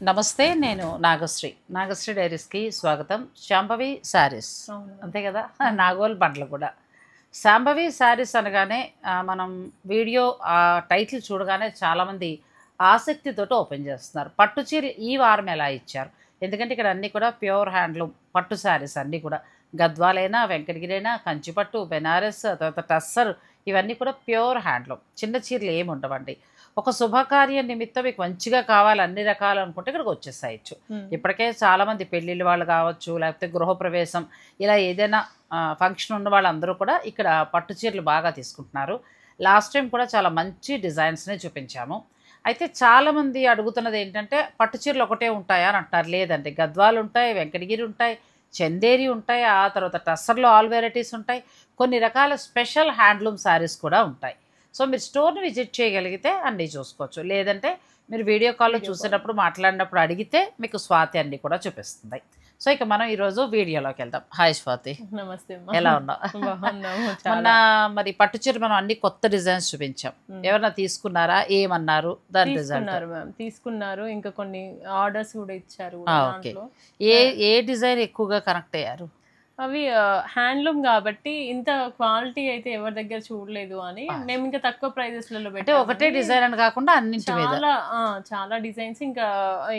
నమస్తే నేను నాగశ్రీ డైరీస్కి స్వాగతం. శాంభవి శారీస్ అంతే కదా, నాగోల్ బండ్లు కూడా. శాంభవి శారీస్ అనగానే మనం వీడియో టైటిల్ చూడగానే చాలామంది ఆసక్తితో ఓపెన్ చేస్తున్నారు. పట్టు చీర ఈ వారం ఎలా ఇచ్చారు, ఎందుకంటే ఇక్కడ అన్నీ కూడా ప్యూర్ హ్యాండ్లూమ్ పట్టు శారీస్ అన్నీ కూడా. గద్వాలైనా, వెంకటగిరైనా, కంచిపట్టు, బెనారస్, తర్వాత టస్సర్, ఇవన్నీ కూడా ప్యూర్ హ్యాండ్లూమ్. చిన్న చీరలు ఏమి ఉండవండి. ఒక శుభకార్య నిమిత్తం మీకు మంచిగా కావాలి అన్ని రకాలు అనుకుంటే ఇక్కడికి వచ్చేసాయచ్చు. ఇప్పటికే చాలామంది పెళ్ళిళ్ళు వాళ్ళు కావచ్చు, లేకపోతే గృహప్రవేశం, ఇలా ఏదైనా ఫంక్షన్ ఉన్న వాళ్ళందరూ కూడా ఇక్కడ పట్టు చీరలు బాగా తీసుకుంటున్నారు. లాస్ట్ టైం కూడా చాలా మంచి డిజైన్స్నే చూపించాము. అయితే చాలామంది అడుగుతున్నది ఏంటంటే పట్టు చీరలు ఒకటే ఉంటాయా అని అంటారు. లేదండి, గద్వాలు ఉంటాయి, వెంకటగిరి ఉంటాయి, చందేరి ఉంటాయి, ఆ తర్వాత టస్సర్లో ఆల్ వెరైటీస్ ఉంటాయి, కొన్ని రకాల స్పెషల్ హ్యాండ్లూమ్ శారీస్ కూడా ఉంటాయి. సో మీరు స్టోర్ని విజిట్ చేయగలిగితే అన్నీ చూసుకోవచ్చు. లేదంటే మీరు వీడియో కాల్లో చూసేటప్పుడు మాట్లాడినప్పుడు అడిగితే మీకు స్వాతి అన్నీ కూడా చూపిస్తుంది. సో ఇక మనం ఈరోజు వీడియోలోకి వెళ్దాం. హాయ్ స్వాతి, నమస్తే. ఎలా ఉన్నావు? మొన్న మరి పట్టు చీర మనం అన్ని కొత్త డిజైన్స్ చూపించాం. ఎవరన్నా తీసుకున్నారా, ఏమన్నారు దాని రిజల్ట్? తీసుకున్నారు, ఇంకా కొన్ని ఆర్డర్స్ కూడా ఇచ్చారు. ఓకే, ఏ డిజైన్ ఎక్కువగా కనెక్ట్ అయ్యారు? అవి హ్యాండ్లూమ్ కాబట్టి ఇంత క్వాలిటీ అయితే ఎవరి దగ్గర చూడలేదు అని మేము ఇంకా తక్కువ ప్రైజెస్లలో అంటే ఒకటే డిజైన్ అని కాకుండా అన్నింటి మీద చాలా డిజైన్స్. ఇంకా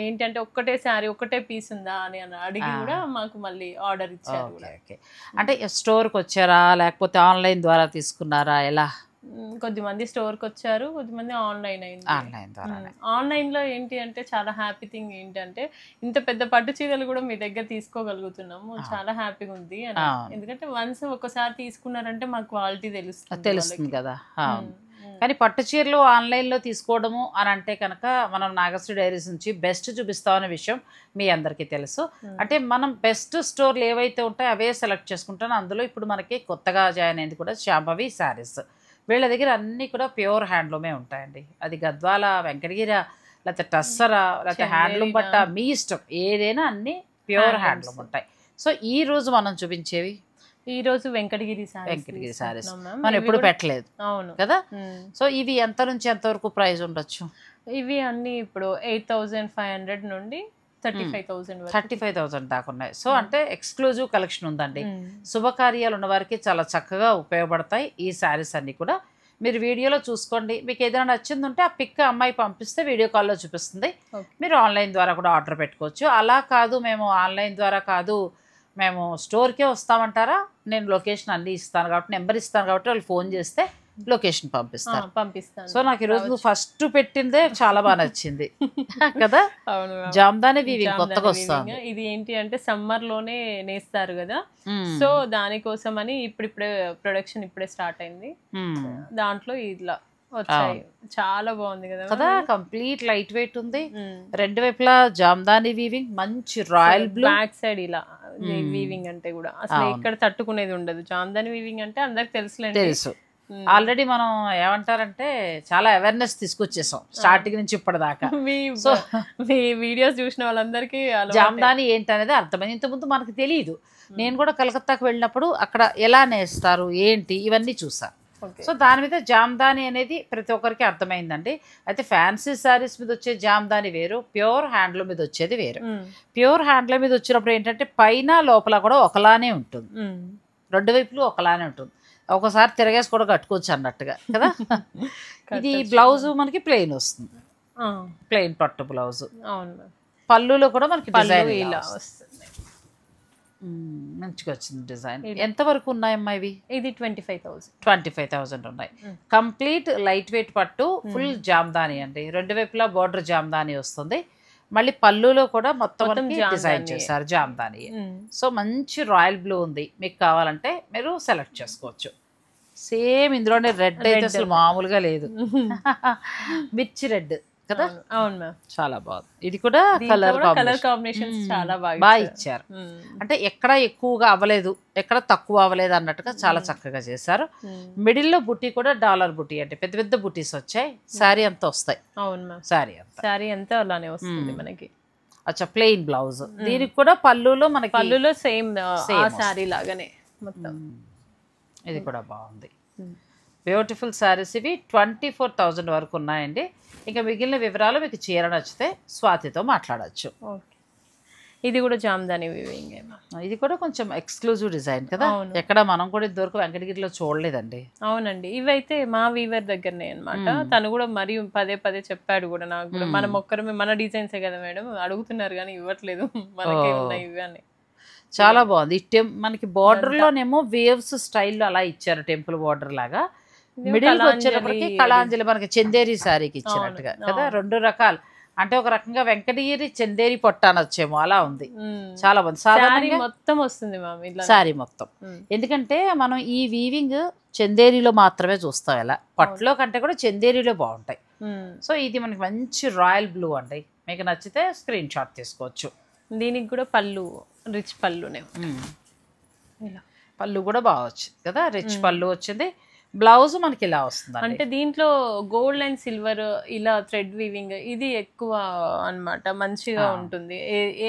ఏంటంటే ఒక్కటే శారీ ఒక్కటే పీస్ ఉందా అని అడిగి కూడా మాకు మళ్ళీ ఆర్డర్ ఇచ్చారు. అంటే స్టోర్కి వచ్చారా లేకపోతే ఆన్లైన్ ద్వారా తీసుకున్నారా, ఎలా? కొద్దిమంది స్టోర్కి వచ్చారు, కొద్దిమంది ఆన్లైన్ అయింది. ఆన్లైన్లో ఏంటి అంటే చాలా హ్యాపీ థింగ్ ఏంటంటే ఇంత పెద్ద పట్టు చీరలు కూడా మీ దగ్గర తీసుకోగలుగుతున్నాము, చాలా హ్యాపీగా ఉంది అని. ఎందుకంటే వన్స్ ఒకసారి తీసుకున్నారంటే మాకు క్వాలిటీ తెలుస్తుంది కదా. కానీ పట్టు చీరలు ఆన్లైన్లో తీసుకోవడము అని అంటే కనుక మనం నాగశ్రీ డైరీస్ నుంచి బెస్ట్ చూపిస్తామనే విషయం మీ అందరికీ తెలుసు. అంటే మనం బెస్ట్ స్టోర్లు ఏవైతే ఉంటాయో అవే సెలెక్ట్ చేసుకుంటాను. అందులో ఇప్పుడు మనకి కొత్తగా జాయిన్ అయింది కూడా శాంభవి శారీస్. వీళ్ళ దగ్గర అన్నీ కూడా ప్యూర్ హ్యాండ్లూమే ఉంటాయండి. అది గద్వాల, వెంకటగిరి, లేకపోతే టస్సరా, లేకపోతే హ్యాండ్లూమ్ బట్ట, మీ ఇష్టం ఏదైనా అన్నీ ప్యూర్ హ్యాండ్లూమ్ ఉంటాయి. సో ఈ రోజు మనం చూపించేవి ఈ రోజు వెంకటగిరి శారీస్ మనం ఎప్పుడు పెట్టలేదు కదా. సో ఇవి ఎంత నుంచి ఎంత వరకు ప్రైస్ ఉండొచ్చు? ఇవి అన్ని ఇప్పుడు 8,500 నుండి 35,000 దాకా ఉన్నాయి. సో అంటే ఎక్స్క్లూజివ్ కలెక్షన్ ఉందండి. శుభకార్యాలు ఉన్న వారికి చాలా చక్కగా ఉపయోగపడతాయి ఈ శారీస్ అన్నీ కూడా. మీరు వీడియోలో చూసుకోండి, మీకు ఏదైనా నచ్చింది ఉంటే ఆ పిక్ అమ్మాయి పంపిస్తే వీడియో కాల్లో చూపిస్తుంది. మీరు ఆన్లైన్ ద్వారా కూడా ఆర్డర్ పెట్టుకోవచ్చు. అలా కాదు మేము ఆన్లైన్ ద్వారా కాదు మేము స్టోర్కే వస్తామంటారా, నేను లొకేషన్ అన్నీ ఇస్తాను కాబట్టి, నెంబర్ ఇస్తాను కాబట్టి వాళ్ళు ఫోన్ చేస్తే లొకేషన్ పంపిస్తాను. సో నాకు ఈరోజు నువ్వు ఫస్ట్ పెట్టిందే చాలా బాగా నచ్చింది కదా. జామ్దాని వీవింగ్ కొత్తగా వస్తుంది. ఇది ఏంటి అంటే సమ్మర్ లోనే నేస్తారు కదా, సో దానికోసం అని ఇప్పుడిప్పుడే ప్రొడక్షన్ ఇప్పుడే స్టార్ట్ అయింది. దాంట్లో ఇట్లా వచ్చాయి, చాలా బాగుంది కదా. కంప్లీట్ లైట్ వెయిట్ ఉంది, రెండు వైపులా జామ్దాని వీవింగ్, మంచి రాయల్ బ్లూ, బ్యాక్ సైడ్ ఇలా వీవింగ్ అంటే కూడా అసలు ఇక్కడ తట్టుకునేది ఉండదు. జామ్దాని వీవింగ్ అంటే అందరికి తెలుసు. ఆల్రెడీ మనం ఏమంటారంటే చాలా అవేర్నెస్ తీసుకొచ్చేసాం స్టార్టింగ్ నుంచి ఇప్పటిదాకా. సో మీ వీడియోస్ చూసిన వాళ్ళందరికీ జామ్దాని ఏంటనేది అర్థమైంది. ఇంతకుముందు మనకు తెలియదు. నేను కూడా కలకత్తాకు వెళ్ళినప్పుడు అక్కడ ఎలా నేస్తారు ఏంటి ఇవన్నీ చూసాను. సో దాని మీద జామ్దాని అనేది ప్రతి ఒక్కరికి అర్థమైందండి. అయితే ఫ్యాన్సీ శారీస్ మీద వచ్చే జామ్దాని వేరు, ప్యూర్ హ్యాండ్లూమ్ మీద వచ్చేది వేరు. ప్యూర్ హ్యాండ్లూమ్ మీద వచ్చినప్పుడు ఏంటంటే పైన లోపల కూడా ఒకలానే ఉంటుంది, రెండు వైపులు ఒకలానే ఉంటుంది. ఒకసారి తిరగేసి కూడా కట్టుకోవచ్చు అన్నట్టుగా కదా. ఇది బ్లౌజ్ మనకి ప్లెయిన్ వస్తుంది, ప్లెయిన్ పట్టు బ్లౌజ్. పళ్ళులో కూడా మనకి డిజైన్ ఇలా వస్తుంది, మంచిగా వచ్చింది డిజైన్. ఎంత వరకు ఉన్నాయమ్మా ఇవి? ఇది 25,000 ఉన్నాయి. కంప్లీట్ లైట్ వెయిట్ పట్టు, ఫుల్ జామ్దాని అండి. రెండు వైపులా బోర్డర్ జామ్దాని వస్తుంది. మళ్ళీ పళ్ళులో కూడా మొత్తం డిజైన్ చేశారు జామ్దాని. సో మంచి రాయల్ బ్లూ ఉంది, మీకు కావాలంటే మీరు సెలెక్ట్ చేసుకోవచ్చు. సేమ్ ఇందులోనే రెడ్ అయితే అసలు మామూలుగా లేదు, మిర్చి రెడ్ కదా. అవును మ్యామ్, చాలా బాగుంది. ఇది కూడా కలర్ కాంబినేషన్స్ చాలా బాగా ఇచ్చారు. అంటే ఎక్కడ ఎక్కువగా అవ్వలేదు, ఎక్కడ తక్కువ అవ్వలేదు అన్నట్టుగా చాలా చక్కగా చేశారు. మిడిల్లో బుట్టి కూడా డాలర్ బుట్టి అంటే పెద్ద పెద్ద బుట్టీస్ వచ్చాయి. శారీ అంతా వస్తాయి. అవును మ్యామ్, శారీ అంతా అలానే వస్తుంది మనకి. అచ్చా, ప్లెయిన్ బ్లౌజ్. దీనికి కూడా పళ్ళులో సేమ్ శారీ లాగానే మొత్తం. ఇది కూడా బాగుంది. బ్యూటిఫుల్ శారీస్ ఇవి 24,000 వరకు ఉన్నాయండి. ఇంకా మిగిలిన వివరాలు మీకు చీర నచ్చితే స్వాతితో మాట్లాడచ్చు. ఓకే, ఇది కూడా జామ్దాని వీవింగ్. ఇది కూడా కొంచెం ఎక్స్క్లూజివ్ డిజైన్ కదా, ఎక్కడ మనం కూడా ఇంతవరకు వెంకటగిరిలో చూడలేదండి. అవునండి, ఇవైతే మా వీవర్ దగ్గరనే అన్నమాట. తను కూడా మరి పదే పదే చెప్పాడు కూడా నాకు కూడా, మనం ఒక్కరమే మన డిజైన్సే కదా మేడం అడుగుతున్నారు కానీ ఇవ్వట్లేదు మనకే ఉన్నాయి ఇవి అని. చాలా బాగుంది. మనకి బార్డర్ లోనేమో వేవ్స్ స్టైల్లో అలా ఇచ్చారు, టెంపుల్ బార్డర్ లాగా. మిడిల్ వచ్చేటప్పటికి కళాంజలి మనకి చందేరి శారీకి ఇచ్చినట్టుగా కదా, 2 రకాలు. అంటే ఒక రకంగా వెంకటగిరి చందేరి పొట్ట అనొచ్చేమో, అలా ఉంది. చాలా బాగుంది. సాధారణంగా మొత్తం వస్తుంది శారీ మొత్తం. ఎందుకంటే మనం ఈ వీవింగ్ చందేరిలో మాత్రమే చూస్తాం, ఎలా పట్టులో కంటే కూడా చందేరిలో బాగుంటాయి. సో ఇది మనకి మంచి రాయల్ బ్లూ అండి. మీకు నచ్చితే స్క్రీన్ షాట్ తీసుకోవచ్చు. దీనికి కూడా పళ్ళు రిచ్ పళ్ళునే, పళ్ళు కూడా బాగా వచ్చింది కదా, రిచ్ పళ్ళు వచ్చింది. బ్లౌజ్ మనకి ఇలా వస్తుంది. అంటే దీంట్లో గోల్డ్ అండ్ సిల్వర్ ఇలా థ్రెడ్ వీవింగ్ ఇది ఎక్కువ అన్నమాట, మంచిగా ఉంటుంది.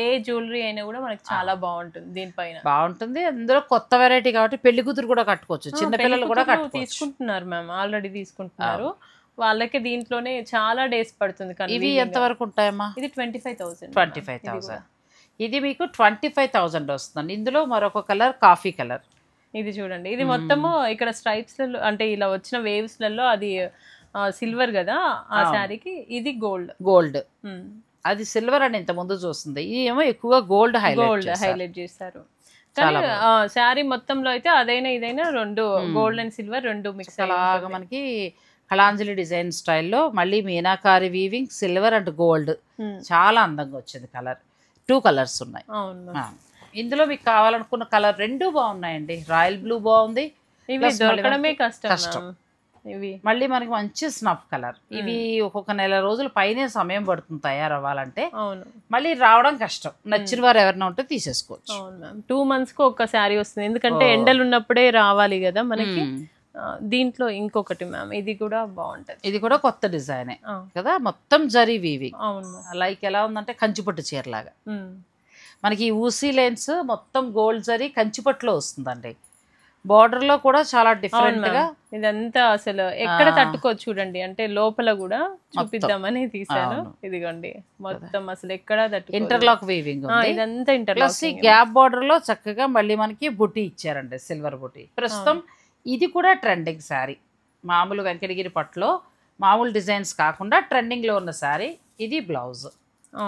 ఏ జ్యువెలరీ అయినా కూడా మనకి చాలా బాగుంటుంది, దీనిపైన బాగుంటుంది. అందులో కొత్త వెరైటీ కాబట్టి పెళ్లి కూతురు కూడా కట్టుకోవచ్చు, చిన్నపిల్లలు కూడా తీసుకుంటున్నారు మ్యామ్, ఆల్రెడీ తీసుకుంటున్నారు. వాళ్ళకి దీంట్లోనే చాలా డేస్ పడుతుంది. ఇవి ఎంత వరకు ఉంటాయమ్మా? ఇది 25,000. 25,000. ఇది మీకు 25,000 వస్తుంది. ఇందులో మరొక కలర్ కాఫీ కలర్. ఇది చూడండి, ఇది మొత్తము ఇక్కడ స్ట్రైప్స్ లలో అంటే ఇలా వచ్చిన వేవ్స్ లలో అది సిల్వర్ కదా ఆ శారీకి, ఇది గోల్డ్. అది సిల్వర్ అని ఇంత ముందు చూస్తుంది, ఇది ఏమో ఎక్కువగా గోల్డ్ హైలైట్ చేస్తారు. కానీ శారీ మొత్తంలో అయితే అదైనా ఇదైనా రెండు గోల్డ్ అండ్ సిల్వర్ రెండు మిక్స్ అలాగా మనకి కళాంజలి డిజైన్ స్టైల్లో మళ్ళీ meenakari weaving silver and gold చాలా అందంగా వచ్చింది. కలర్ 2 కలర్స్ ఉన్నాయి. ఇందులో మీకు కావాలనుకున్న కలర్ 2 బాగున్నాయండి. రాయల్ బ్లూ బాగుంది, ఇవి దొరకడమే కష్టం. ఇవి మళ్ళీ మనకి మంచి స్నఫ్ కలర్. ఇవి ఒక్కొక్క నెల రోజుల పైనే సమయం పడుతుంది తయారవ్వాలంటే, మళ్ళీ రావడం కష్టం. నచ్చిన వారు ఎవరైనా ఉంటే తీసేసుకోవచ్చు. 2 months కు ఒక శారీ వస్తుంది, ఎందుకంటే ఎండలు ఉన్నప్పుడే రావాలి కదా మనకి. దీంట్లో ఇంకొకటి మ్యామ్, ఇది కూడా బాగుంటది. ఇది కూడా కొత్త డిజైనే కదా, మొత్తం జరీ వీవింగ్. లైక్ ఎలా ఉందంటే కంచిపట్టు చీరలాగా. మనకి ఈ ఊసీ లైన్స్ మొత్తం గోల్డ్ జరీ కంచిపట్టులో వస్తుందండి. బార్డర్ లో కూడా చాలా డిఫరెంట్ గా ఇదంతా అసలు ఎక్కడ తట్టుకోవచ్చు చూడండి. అంటే లోపల కూడా చూపిద్దామని తీసాను. ఇదిగోండి మొత్తం అసలు ఎక్కడ తట్టుకో, ఇంటర్లాక్ వీవింగ్ ఇదంతా ఇంటర్లాక్. ఈ గ్యాప్ బార్డర్ లో చక్కగా మళ్ళీ మనకి బుటీ ఇచ్చారండి, సిల్వర్ బుటీ. ప్రస్తుతం ఇది కూడా ట్రెండింగ్ శారీ. మామూలు వెంకటగిరి పట్టులో మామూలు డిజైన్స్ కాకుండా ట్రెండింగ్ లో ఉన్న శారీ. ఇది బ్లౌజ్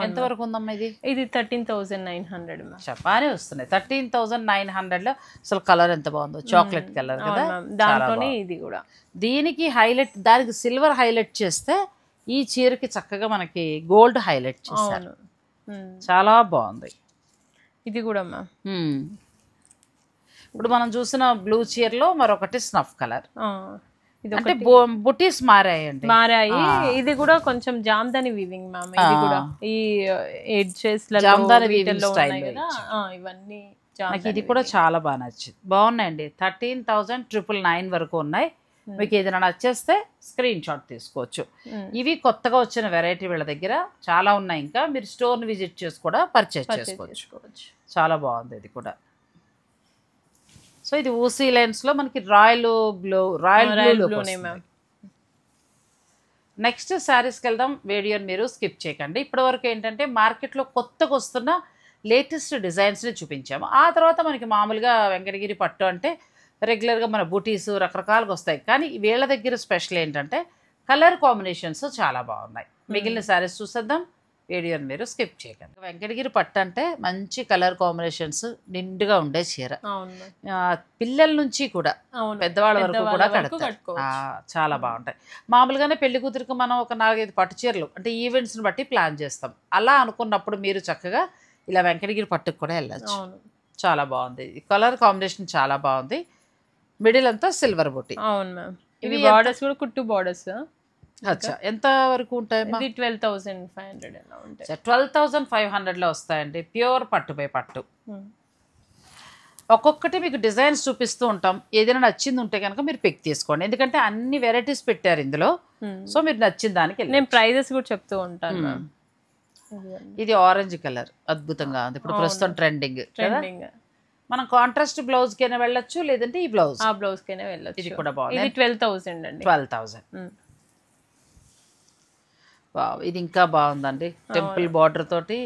ఎంతవరకు ఉందమ్మా? ఇది 13,900 చెప్పానే వస్తున్నాయి. 13,900 లో అసలు కలర్ ఎంత బాగుందో, చాక్లెట్ కలర్ కదా. దాంట్లోనే ఇది కూడా దీనికి హైలైట్, దానికి సిల్వర్ హైలైట్ చేస్తే ఈ చీరకి చక్కగా మనకి గోల్డ్ హైలైట్ చేశారు. చాలా బాగుంది. ఇది కూడా ఇప్పుడు మనం చూసిన బ్లూ చీరలో మరొకటి స్నఫ్ కలర్. అంటే బుటీస్ మారాయండి. ఇది కూడా కొంచెం జామ్దాని వీవింగ్ మ్యామ్. ఇది కూడా ఈ ఎడ్జెస్ జామ్దాని వీవింగ్ స్టైల్ ఇవన్నీ. నాకు ఇది కూడా చాలా బాగా నచ్చింది. బాగున్నాయండి. 13,999 వరకు ఉన్నాయి. మీకు ఏదైనా నచ్చేస్తే స్క్రీన్ షాట్ తీసుకోవచ్చు. ఇవి కొత్తగా వచ్చిన వెరైటీ వీళ్ళ దగ్గర చాలా ఉన్నాయి. ఇంకా మీరు స్టోర్ ని విజిట్ చేసి కూడా పర్చేస్ చేసుకోవచ్చు. చాలా బాగుంది ఇది కూడా. సో ఇది ఊసీ లైన్స్ లో మనకి రాయల్ బ్లూ. నెక్స్ట్ శారీస్కి వెళ్దాం. వీడియోని మీరు స్కిప్ చేయకండి. ఇప్పటి వరకు ఏంటంటే మార్కెట్లో కొత్తగా వస్తున్న లేటెస్ట్ డిజైన్స్ని చూపించాము. ఆ తర్వాత మనకి మామూలుగా వెంకటగిరి పట్టు అంటే రెగ్యులర్గా మన బూటీస్ రకరకాలుగా వస్తాయి. కానీ వీళ్ళ దగ్గర స్పెషల్ ఏంటంటే కలర్ కాంబినేషన్స్ చాలా బాగున్నాయి. మిగిలిన శారీస్ చూసేద్దాం. వీడియోని మీరు స్కిప్ చేయకండి. వెంకటగిరి పట్టు అంటే మంచి కలర్ కాంబినేషన్స్ నిండుగా ఉండే చీర. పిల్లల నుంచి కూడా పెద్దవాళ్ళ వరకు కూడా కడతారు. చాలా బాగుంటాయి. మామూలుగానే పెళ్లి కూతురికి మనం ఒక 4-5 పట్టు చీరలు అంటే ఈవెంట్స్ని బట్టి ప్లాన్ చేస్తాం. అలా అనుకున్నప్పుడు మీరు చక్కగా ఇలా వెంకటగిరి పట్టుకు కూడా వెళ్ళచ్చు. చాలా బాగుంది. కలర్ కాంబినేషన్ చాలా బాగుంది. మిడిల్ అంతా సిల్వర్ బుట్టి. అవును మ్యామ్. ఇవి బార్డర్స్ కూడా కుట్టు బార్డర్స్. అచ్చా, ఎంత వరకు ఉంటాయమ్మా? 12,500 అలా ఉంటాయి. 12,500 లో వస్తాయండి. ప్యూర్ పట్టు బై పట్టు. ఒక్కొక్కటి మీకు డిజైన్స్ చూపిస్తూ ఉంటాం. ఏదైనా నచ్చింది ఉంటే కనుక మీరు పిక్ తీసుకోండి. ఎందుకంటే అన్ని వెరైటీస్ పెట్టారు ఇందులో. సో మీరు నచ్చిన దానికి నేను ప్రైజెస్ కూడా చెప్తూ ఉంటాను. ఇది ఆరెంజ్ కలర్ అద్భుతంగా ఉంది. ఇప్పుడు ప్రస్తుతం ట్రెండింగ్. మనం కాంట్రాస్ట్ బ్లౌజ్ కైనా వెళ్ళొచ్చు, లేదంటే ఈ బ్లౌజ్ ఆ బ్లౌజ్ కైనా వెళ్ళొచ్చు. ఇది కూడా బాగుంది. ఇది 12,000 అండి. 12,000. ఇది ఇంకా బాగుందండి, టెంపుల్ బార్డర్ తోటి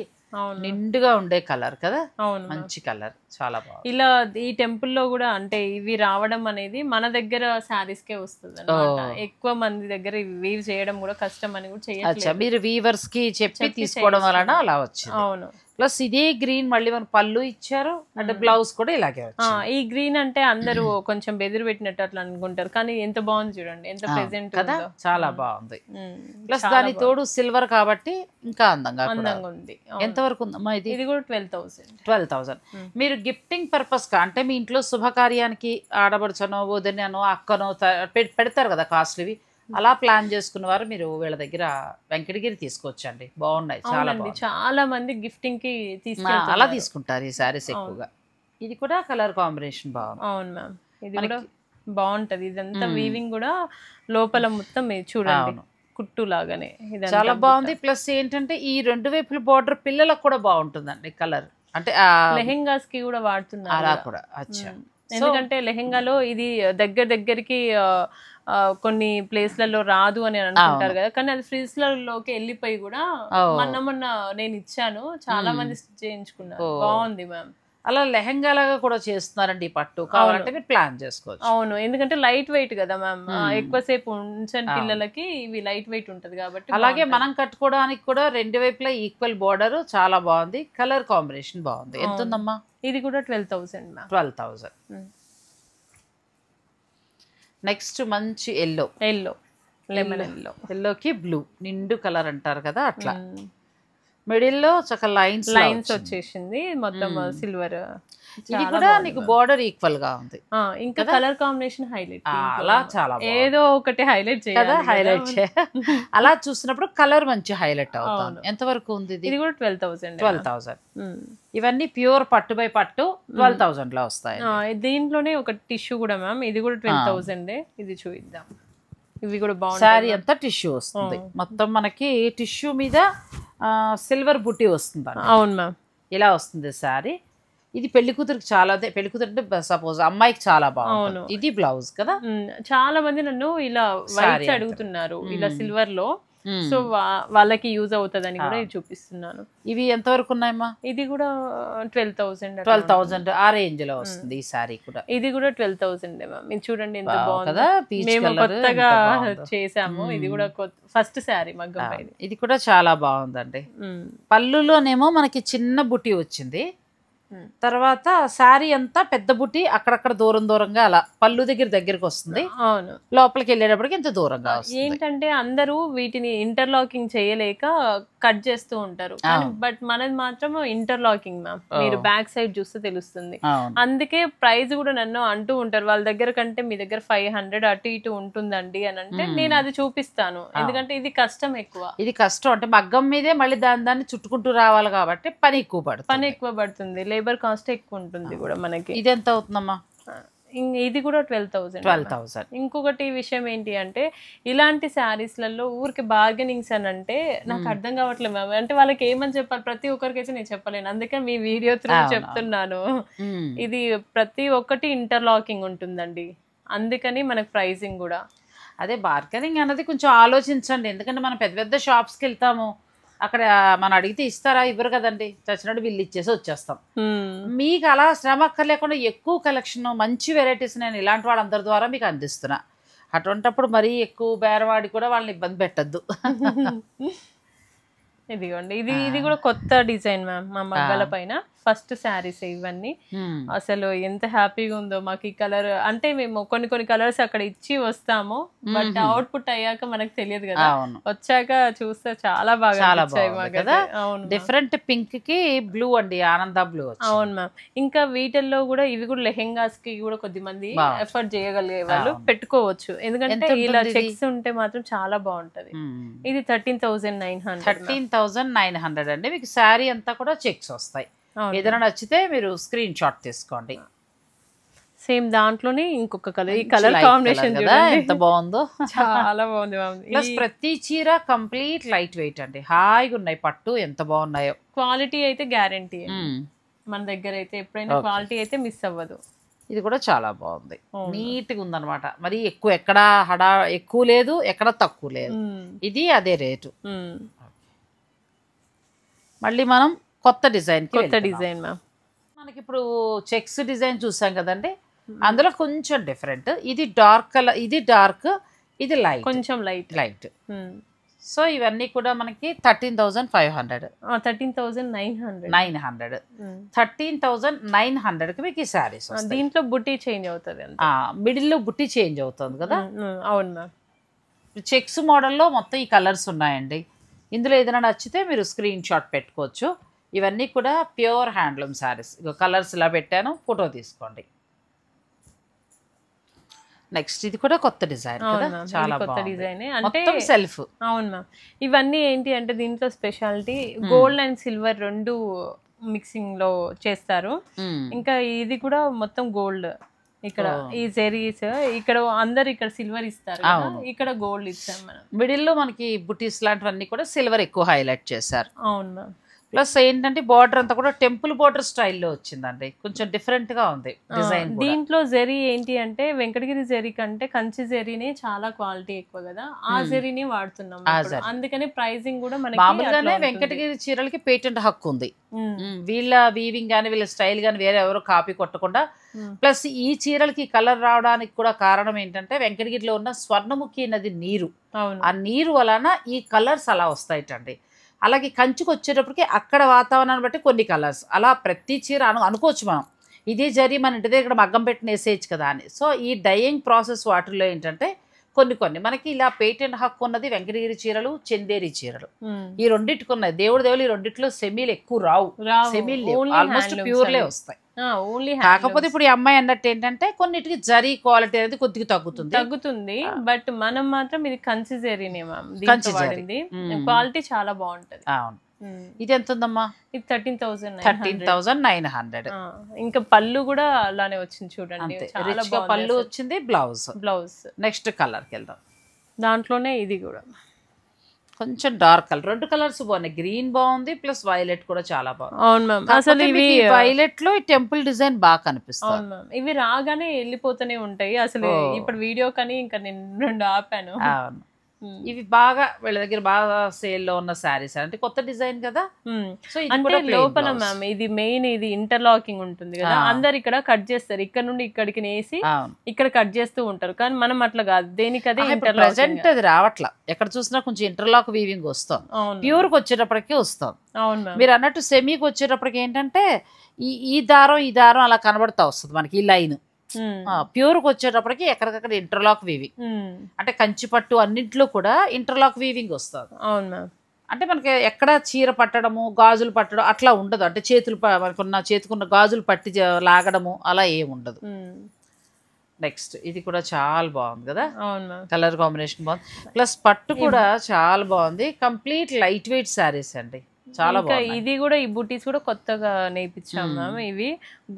నిండుగా ఉండే కలర్ కదా. అవును, మంచి కలర్, చాలా బాగుంది. ఇలా ఈ టెంపుల్ లో కూడా అంటే ఇవి రావడం అనేది మన దగ్గర శారీస్ కే వస్తుంది అన్నమాట. ఎక్కువ మంది దగ్గర ఇవి వీవ్ చేయడం కూడా కష్టం అని కూడా చేయట్లేదు. మీరు వీవర్స్ కి చెప్పి తీసుకోవడం వలన అలా వచ్చింది. అవును. ప్లస్ ఇదే గ్రీన్ మళ్ళీ మన పళ్ళు ఇచ్చారు, అంటే బ్లౌజ్ కూడా ఇలాగే వచ్చింది. ఈ గ్రీన్ అంటే అందరూ కొంచెం బెదిరి పెట్టినట్టు అట్లా అనుకుంటారు, కానీ ఎంత బాగుంది చూడండి, ఎంత ప్రెజెంట్ కదా, చాలా బాగుంది. ప్లస్ దాని తోడు సిల్వర్ కాబట్టి ఇంకా అందంగా ఉంది. ఎంత వరకు ఉందమ్మా ఇది? ఇది కూడా 12,000. 12,000. మీరు గిఫ్టింగ్ పర్పస్ గా, అంటే మీ ఇంట్లో శుభకార్యానికి ఆడబడుచనో వదినో అక్కనో పెడతారు కదా కాస్ట్లీవి, అలా ప్లాన్ చేసుకున్న వారు మీరు వీళ్ళ దగ్గర వెంకటగిరి తీసుకోవచ్చండి. బాగున్నాయి, చాలా చాలా మంది గిఫ్టింగ్ కి అలా తీసుకుంటారు ఈ సారీస్ ఎక్కువగా. ఇది కూడా కలర్ కాంబినేషన్ బాగుంది. అవును మ్యామ్, ఇది కూడా బాగుంటది. ఇదంతా వీవింగ్ కూడా లోపల మొత్తం చూడండి కుట్టు లాగానే చాలా బాగుంది. ప్లస్ ఏంటంటే ఈ రెండు వైపుల బార్డర్ పిల్లలకు కూడా బాగుంటుందండి కలర్, అంటే లెహెంగాస్ కి కూడా వాడుతున్నారు అలా కూడా. అచ్చా, ఎందుకంటే లెహెంగాలో ఇది దగ్గరికి కొన్ని ప్లేస్లలో రాదు అని అనుకుంటారు కదా, కానీ అది ఫ్రిజ్లలోకి వెళ్ళిపోయి కూడా మొన్న నేను ఇచ్చాను, చాలా మంది చేయించుకున్నారు. బాగుంది మ్యామ్. అలా లెహంగా లాగా కూడా చేస్తున్నారండి ఈ పట్టు, కావాలంటే మీరు ప్లాన్ చేసుకోవచ్చు. అవును, ఎందుకంటే లైట్ వెయిట్ కదా మ్యామ్, ఎక్కువసేపు ఉంచని పిల్లలకి ఇవి లైట్ వెయిట్ ఉంటది కాబట్టి. అలాగే మనం కట్టుకోవడానికి కూడా రెండు వైపులా ఈక్వల్ బోర్డర్, చాలా బాగుంది. కలర్ కాంబినేషన్ బాగుంది. ఎంత ఉందమ్మా? ఇది కూడా 12,000 మ్యామ్. 12,000. నెక్స్ట్ మంచి ఎల్లో, లెమన్ ఎల్లోకి బ్లూ, నిండు కలర్ అంటారు కదా అట్లా. మిడిల్లో చక్క లైన్స్ వచ్చేసింది, మొత్తం సిల్వర్. ఇది కూడా నీకు బోర్డర్ ఈక్వల్ గా ఉంది. ఇంకా కలర్ కాంబినేషన్ హైలైట్, అలా చాలా ఏదో ఒకటి హైలైట్ కదా, హైలైట్ అలా చూసినప్పుడు కలర్ మంచి హైలైట్ అవుతుంది. ఎంత వరకు ఉంది ఇది? ఇది కూడా 12,000. 12,000. ఇవన్నీ ప్యూర్ పట్టు బై పట్టు 12,000 లో వస్తాయి. దీంట్లోనే ఒక టిష్యూ కూడా మ్యామ్, ఇది కూడా 12,000. ఇది చూద్దాం. ఇవి కూడా బాగుంది. శారీ అంతా టిష్యూ వస్తుంది, మొత్తం మనకి టిష్యూ మీద సిల్వర్ బుట్టి వస్తుంది. అవును మ్యామ్, ఇలా వస్తుంది శారీ. ఇది పెళ్లి కూతురికి చాలా, పెళ్లి కూతురు అంటే సపోజ్ అమ్మాయికి చాలా బాగుంది. ఇది బ్లౌజ్ కదా. చాలా మంది నన్ను ఇలా వైట్స్ అడుగుతున్నారు, ఇలా సిల్వర్ లో, సో వాళ్ళకి యూజ్ అవుతుందని కూడా చూపిస్తున్నాను. ఇవి ఎంత వరకు ఉన్నాయమ్మా? ఇది కూడా 12,000. 12,000 ఆ రేంజ్ లో వస్తుంది ఈ సారీ కూడా. ఇది కూడా 12,000 మ్యామ్. ఇది చూడండి ఎంత బాగుంది, మేము కొత్తగా చేసాము. ఇది కూడా ఫస్ట్ శారీ మగ్గం పైన. ఇది కూడా చాలా బాగుందండి. పళ్ళులోనేమో మనకి చిన్న బుట్టి వచ్చింది, తర్వాత శారీ అంతా పెద్ద బుట్టి అక్కడక్కడ దూరంగా అలా పళ్ళు దగ్గరికి వస్తుంది. అవును, లోపలికి వెళ్ళేటప్పటికి ఇంత దూరంగా వస్తుంది. ఏంటంటే అందరూ వీటిని ఇంటర్లాకింగ్ చేయలేక కట్ చేస్తూ ఉంటారు, బట్ మనది మాత్రం ఇంటర్లాకింగ్ మ్యామ్. మీరు బ్యాక్ సైడ్ చూస్తే తెలుస్తుంది. అందుకే ప్రైస్ కూడా నన్ను అంటూ ఉంటారు, వాళ్ళ దగ్గర కంటే మీ దగ్గర 500 అటు ఇటు ఉంటుందండి అని అంటే నేను అది చూపిస్తాను, ఎందుకంటే ఇది కష్టం ఎక్కువ. ఇది కష్టం అంటే మగ్గం మీదే మళ్ళీ దాన్ని చుట్టుకుంటూ రావాలి కాబట్టి పని ఎక్కువ పడుతుంది, లేబర్ కాస్ట్ ఎక్కువ ఉంటుంది కూడా మనకి. ఇది ఎంత అవుతుందమ్మా? ఇది కూడా 12,000. ఇంకొకటి విషయం ఏంటి అంటే, ఇలాంటి శారీస్లలో ఊరికి బార్గెనింగ్స్ అని అంటే నాకు అర్థం కావట్లేదు మ్యామ్. అంటే వాళ్ళకి ఏమని చెప్పాలి, ప్రతి ఒక్కరికైతే నేను చెప్పలేను, అందుకే మీ వీడియో త్రూ చెప్తున్నాను. ఇది ప్రతి ఒక్కటి ఇంటర్లాకింగ్ ఉంటుందండి, అందుకని మనకు ప్రైసింగ్ కూడా అదే. బార్గెనింగ్ అనేది కొంచెం ఆలోచించండి, ఎందుకంటే మనం పెద్ద షాప్స్కి వెళ్తాము, అక్కడ మనం అడిగితే ఇస్తారా? ఇవ్వరు కదండి, చచ్చినట్టు బిల్లు ఇచ్చేసి వచ్చేస్తాం. మీకు అలా శ్రమ అక్కర్లేకుండా ఎక్కువ కలెక్షన్, మంచి వెరైటీస్ నేను ఇలాంటి వాళ్ళందరి ద్వారా మీకు అందిస్తున్నా. అటువంటిప్పుడు మరీ ఎక్కువ బేరవాడి కూడా వాళ్ళని ఇబ్బంది పెట్టద్దు. ఇదిగోండి, ఇది కూడా కొత్త డిజైన్ మ్యామ్, మా మగ్గల పైన ఫస్ట్ శారీస్ ఇవన్నీ. అసలు ఎంత హ్యాపీగా ఉందో మాకు ఈ కలర్. అంటే మేము కొన్ని కలర్స్ అక్కడ ఇచ్చి వస్తాము, బట్ అవుట్పుట్ అయ్యాక మనకు తెలియదు కదా, వచ్చాక చూస్తే చాలా బాగా కదా. డిఫరెంట్ పింక్ కి బ్లూ అండి, ఆనంద బ్లూ. అవును మ్యామ్. ఇంకా వీటిల్లో కూడా ఇవి కూడా లెహెంగాస్ కి కూడా కొద్దిమంది ఎఫర్ట్ చేయగలిగే వాళ్ళు పెట్టుకోవచ్చు, ఎందుకంటే ఇలా చెక్స్ ఉంటే మాత్రం చాలా బాగుంటది. ఇది 13,900. 13,900 అండి. మీకు శారీ అంతా కూడా చెక్స్ వస్తాయి. ఏదైనా నచ్చితే మీరు స్క్రీన్ షాట్ తీసుకోండి. సేమ్ దాంట్లోనే ఇంకొక కలర్, ఈ కలర్ కాంబినేషన్ ఎంత బాగుందో, చాలా బాగుంది. ప్లస్ ప్రతి చీర కంప్లీట్ లైట్ వెయిట్ అండి, హాయిగా ఉన్నాయి. పట్టు ఎంత బాగున్నాయో, క్వాలిటీ అయితే గ్యారంటీ. మన దగ్గర అయితే ఎప్పుడైనా క్వాలిటీ అయితే మిస్ అవ్వదు. ఇది కూడా చాలా బాగుంది, నీట్గా ఉందన్నమాట. మరి ఎక్కడ ఎక్కువ లేదు, ఎక్కడ తక్కువ లేదు, ఇది అదే రేటు. మళ్ళీ మనం కొత్త డిజైన్ మ్యామ్. మనకి ఇప్పుడు చెక్స్ డిజైన్ చూసాం కదండి, అందులో కొంచెం డిఫరెంట్. ఇది డార్క్ కలర్, ఇది డార్క్, ఇది లైట్, కొంచెం లైట్. సో ఇవన్నీ కూడా మనకి 13,500, 13,900, 13,900కి మీకు ఈ శారీస్. దీంట్లో బుట్టి చేంజ్ అవుతుంది, మిడిల్లో బుట్టి చేంజ్ అవుతుంది కదా. అవును మ్యామ్. చెక్స్ మోడల్లో మొత్తం ఈ కలర్స్ ఉన్నాయండి. ఇందులో ఏదైనా నచ్చితే మీరు స్క్రీన్ షాట్ పెట్టుకోవచ్చు. ఇవన్నీ కూడా ప్యూర్ హ్యాండ్లూమ్ శారీస్. ఇక కలర్స్ ఇలా పెట్టాను, ఫోటో తీసుకోండి. నెక్స్ట్ ఇది కూడా కొత్త డిజైన్ కదా, చాలా కొత్త డిజైన్, అంటే సెల్ఫ్. అవును మ్యామ్. ఇవన్నీ ఏంటి అంటే దీంట్లో స్పెషాలిటీ గోల్డ్ అండ్ సిల్వర్ రెండు మిక్సింగ్ లో చేస్తారు. ఇంకా ఇది కూడా మొత్తం గోల్డ్. ఇక్కడ ఈ జెరీస్, ఇక్కడ అందరు ఇక్కడ సిల్వర్ ఇస్తారు, ఇక్కడ గోల్డ్ ఇస్తాం మనం. మిడిల్ లో మనకి బుటీస్ లాంటివన్నీ కూడా సిల్వర్ ఎక్కువ హైలైట్ చేశారు. అవును మ్యామ్. ప్లస్ ఏంటంటే బార్డర్ అంతా కూడా టెంపుల్ బార్డర్ స్టైల్లో వచ్చిందండి, కొంచెం డిఫరెంట్ గా ఉంది డిజైన్. దీంట్లో జెరీ ఏంటి అంటే వెంకటగిరి జెరీ కంటే కంచి జెరీని చాలా క్వాలిటీ ఎక్కువ కదా, ఆ జెరీని వాడుతున్నాం, అందుకని ప్రైసింగ్ కూడా మనకి మామూలుగానే వెంకటగిరి చీరలకి పేటెంట్ హక్కు ఉంది. వీళ్ళ వీవింగ్ గానీ వీళ్ళ స్టైల్ గానీ వేరే ఎవరు కాపీ కొట్టకుండా. ప్లస్ ఈ చీరలకి కలర్ రావడానికి కూడా కారణం ఏంటంటే వెంకటగిరిలో ఉన్న స్వర్ణముఖి నది నీరు, ఆ నీరు వలన ఈ కలర్స్ అలా వస్తాయిటండి. అలాగే కంచుకు వచ్చేటప్పటికి అక్కడ వాతావరణాన్ని బట్టి కొన్ని కలర్స్, అలా ప్రతి చీర అనుకోవచ్చు మనం ఇదే జరి మన ఇంటి దగ్గర మగ్గం పెట్టిన వేసేయచ్చు కదా అని. సో ఈ డయింగ్ ప్రాసెస్ వాటిల్లో ఏంటంటే కొన్ని మనకి ఇలా పేటెంట్ హక్కు ఉన్నది వెంకటగిరి చీరలు, చందేరి చీరలు, ఈ రెండింటికి ఉన్నాయి. దేవుడు ఈ రెండిట్లో సెమీలు ఎక్కువ రావు, సెమీలు ఆల్మోస్ట్ ప్యూర్లే వస్తాయి. కాకపోతే ఇప్పుడు ఈ అమ్మాయి అన్నట్టు ఏంటంటే కొన్నిటికి జరీ క్వాలిటీ అనేది కొద్దిగా తగ్గుతుంది, బట్ మనం మాత్రం ఇది కంచి జరీనే మ్యామ్, వాడింది క్వాలిటీ చాలా బాగుంటది. అవును. ఇది ఎంత ఉందమ్మా? ఇది 13,900. ఇంకా పళ్ళు కూడా అలానే వచ్చింది చూడండి, పళ్ళు వచ్చింది. బ్లౌజ్ నెక్స్ట్ కలర్ కి వెళ్దాం. దాంట్లోనే ఇది కూడా కొంచెం డార్క్ కలర్, రెండు కలర్స్ బాగున్నాయి, గ్రీన్ బాగుంది ప్లస్ వైలెట్ కూడా చాలా బాగుంది. అవును మ్యామ్. అసలు ఇవి వైలెట్ లో ఈ టెంపుల్ డిజైన్ బాగా కనిపిస్తుంది. అవును మ్యామ్. ఇవి రాగానే వెళ్ళిపోతూనే ఉంటాయి. అసలు ఇప్పుడు వీడియో కానీ ఇంకా నేను రెండు ఆపాను. ఇవి బాగా వీళ్ళ దగ్గర బాగా సేల్ లో ఉన్న శారీస్, అంటే కొత్త డిజైన్ కదా. సో అంటే లోపల మ్యామ్ ఇది మెయిన్, ఇది ఇంటర్లాకింగ్ ఉంటుంది కదా, అందరు ఇక్కడ కట్ చేస్తారు, ఇక్కడ నుండి ఇక్కడికి నేసి ఇక్కడ కట్ చేస్తూ ఉంటారు. కానీ మనం అట్లా కాదు, దేనికి అదే ప్రెజెంట్ అది రావట్లా. ఎక్కడ చూసినా కొంచెం ఇంటర్లాక్ వీవింగ్ వస్తాం, ప్యూర్ కి వచ్చేటప్పటికి వస్తాం. అవును. మీరు అన్నట్టు సెమీకి వచ్చేటప్పటికి ఏంటంటే ఈ దారం అలా కనబడతా వస్తుంది మనకి ఈ లైన్. ప్యూర్కి వచ్చేటప్పటికి ఎక్కడికక్కడ ఇంటర్లాక్ వీవింగ్, అంటే కంచి పట్టు అన్నింటిలో కూడా ఇంటర్లాక్ వీవింగ్ వస్తుంది. అవును. అంటే మనకి ఎక్కడ చీర పట్టడము, గాజులు పట్టడం అట్లా ఉండదు. అంటే చేతికున్న గాజులు పట్టి లాగడము అలా ఏమి ఉండదు. నెక్స్ట్ ఇది కూడా చాలా బాగుంది కదా, కలర్ కాంబినేషన్ బాగుంది, ప్లస్ పట్టు కూడా చాలా బాగుంది. కంప్లీట్ లైట్ వెయిట్ శారీస్ అండి, చాలా బాగుంది. ఇది కూడా ఈ బుటీస్ కూడా కొత్తగా నేర్పించాము మ్యామ్. ఇవి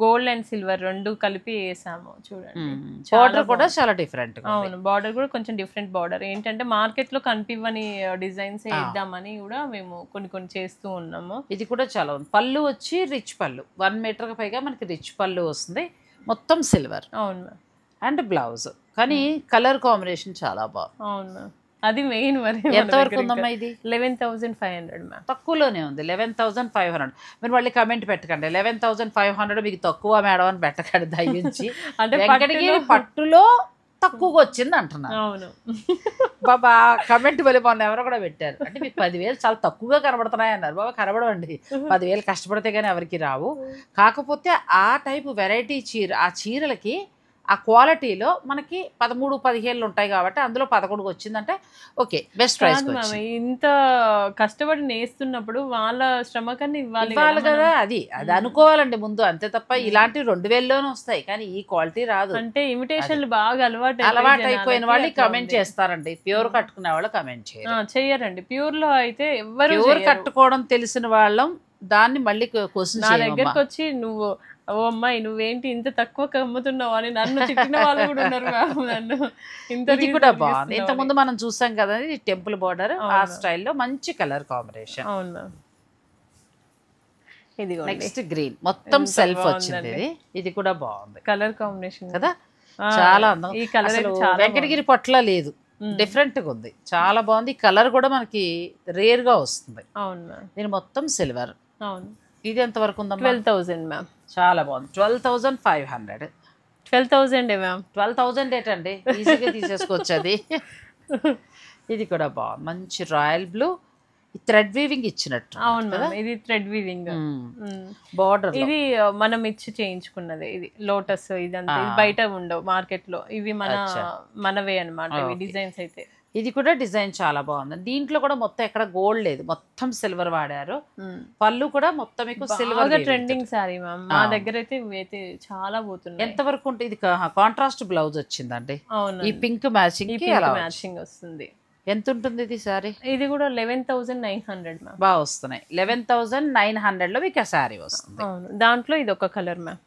గోల్డ్ అండ్ సిల్వర్ రెండు కలిపి వేసాము చూడండి. బార్డర్ కూడా చాలా డిఫరెంట్. అవును, బార్డర్ కూడా కొంచెం డిఫరెంట్ బార్డర్. ఏంటంటే మార్కెట్ లో కనిపివ్వని డిజైన్స్ వేద్దామని కూడా మేము కొన్ని చేస్తూ ఉన్నాము. ఇది కూడా చాలా ఉంది. పళ్ళు వచ్చి రిచ్ పళ్ళు, 1 మీటర్ పైగా మనకి రిచ్ పళ్ళు వస్తుంది, మొత్తం సిల్వర్. అవును. అండ్ బ్లౌజ్ కానీ కలర్ కాంబినేషన్ చాలా బాగుంది. అవును, అది మెయిన్. మరి ఎంతవరకు ఉందమ్మా ఇది? 11,500 మ్యామ్. తక్కువలోనే ఉంది, 11,500. మీరు మళ్ళీ కమెంట్ పెట్టకండి 11,500 మీకు తక్కువ మేడం అని పెట్టకండి దయించి. అంటే వెంకటగిరి పట్టులో తక్కువగా వచ్చింది అంటున్నారు. అవును బాబా, కమెంట్ వెళ్ళిపోండి ఎవరో కూడా పెట్టారు. అంటే మీకు 10,000 చాలా తక్కువగా కనబడుతున్నాయి అన్నారు. బాబా కనబడండి, 10,000 కష్టపడితే కానీ ఎవరికి రావు. కాకపోతే ఆ టైపు వెరైటీ చీర, ఆ చీరలకి ఆ క్వాలిటీలో మనకి 13-15 ఉంటాయి కాబట్టి అందులో 11కి వచ్చిందంటే ఓకే, బెస్ట్ ప్రైస్. ఇంత కష్టపడి నేస్తున్నప్పుడు వాళ్ళ శ్రమ కన్నా ఇవ్వాలి కదా, అది అనుకోవాలండి ముందు, అంతే తప్ప ఇలాంటి 2,000లోనే వస్తాయి కానీ ఈ క్వాలిటీ రాదు. అంటే ఇమిటేషన్లు బాగా అలవాటు అయిపోయిన వాళ్ళు కమెంట్ చేస్తారండి, ప్యూర్ కట్టుకునే వాళ్ళు కమెంట్ చేయరండి. ప్యూర్ లో అయితే ఎవరు ప్యూర్ కట్టుకోవడం తెలిసిన వాళ్ళం దాన్ని మళ్ళీ క్వశ్చన్ నా దగ్గరకు వచ్చి నువ్వు ఓ అమ్మాయి నువ్వేంటి ఇంత తక్కువ అమ్ముతున్నావు అని నన్ను తిట్టిన వాళ్ళు కూడా ఉన్నారు. నన్ను ఇది కూడా బాగుంది. ఇంతకుముందు మనం చూసాం కదా, టెంపుల్ బార్డర్ ఆ స్టైల్లో మంచి కలర్ కాంబినేషన్. అవును. ఇదిగోండి నెక్స్ట్ గ్రీన్ మొత్తం సెల్ఫ్ వచ్చింది ఇది కూడా బాగుంది కలర్ కాంబినేషన్ కదా చాలా అందం ఈ కలర్ అసలు వెంకటగిరి పట్ల లేదు డిఫరెంట్ గా ఉంది చాలా బాగుంది కలర్ కూడా మనకి రేర్ గా వస్తుంది అవును మ్యామ్ దీని మొత్తం సిల్వర్ అవును ఇది ఎంత వరకు ఉందమ్మా 12,000 మ్యామ్ చాలా బాగుంది 12,500 12,000 మ్యామ్ 12,000 ఏంటండి ఈజీగా తీసేసుకోవచ్చు అది ఇది కూడా బాగుంది మంచి రాయల్ బ్లూ థ్రెడ్ వీవింగ్ ఇచ్చినట్టు అవును మ్యామ్ ఇది థ్రెడ్ వీవింగ్ బార్డర్ ఇది మనం ఇచ్చి చేయించుకున్నది ఇది లోటస్ ఇదంతా ఇది బయట ఉండవు మార్కెట్ లో ఇవి మనవే అన్నమాట ఇవి డిజైన్స్ అయితే ఇది కూడా డిజైన్ చాలా బాగుంది దీంట్లో కూడా మొత్తం ఎక్కడ గోల్డ్ లేదు మొత్తం సిల్వర్ వాడారు పళ్ళు కూడా మొత్తం మీకు సిల్వర్ ట్రెండింగ్ సారీ మ్యామ్ మా దగ్గర అయితే ఇవైతే చాలా పోతున్నాయి ఎంత వరకు ఉంటే ఇది కాంట్రాస్ట్ బ్లౌజ్ వచ్చిందండి అవును ఈ పింక్ మ్యాచింగ్ మ్యాచింగ్ వస్తుంది ఎంత ఉంటుంది ఇది సారీ ఇది కూడా 11,900 మ్యామ్ బాగా వస్తున్నాయి 11,900 లో మీకు ఆ సారీ వస్తుంది అవును దాంట్లో ఇది ఒక కలర్ మ్యామ్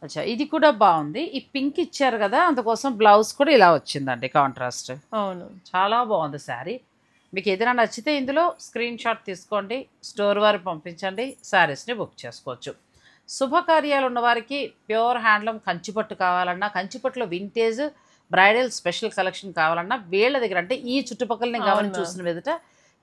అచ్చా ఇది కూడా బాగుంది ఈ పింక్ ఇచ్చారు కదా అందుకోసం బ్లౌజ్ కూడా ఇలా వచ్చిందండి కాంట్రాస్ట్ అవును చాలా బాగుంది శారీ మీకు ఏదైనా నచ్చితే ఇందులో స్క్రీన్ షాట్ తీసుకోండి స్టోర్ వారు పంపించండి శారీస్ని బుక్ చేసుకోవచ్చు శుభకార్యాలు ఉన్న వారికి ప్యూర్ హ్యాండ్లూమ్ కంచిపట్టు కావాలన్నా కంచిపట్టులో వింటేజ్ బ్రైడల్ స్పెషల్ కలెక్షన్ కావాలన్నా వీళ్ళ దగ్గర అంటే ఈ చుట్టుపక్కల నేను గమనించి చూసిన మీదట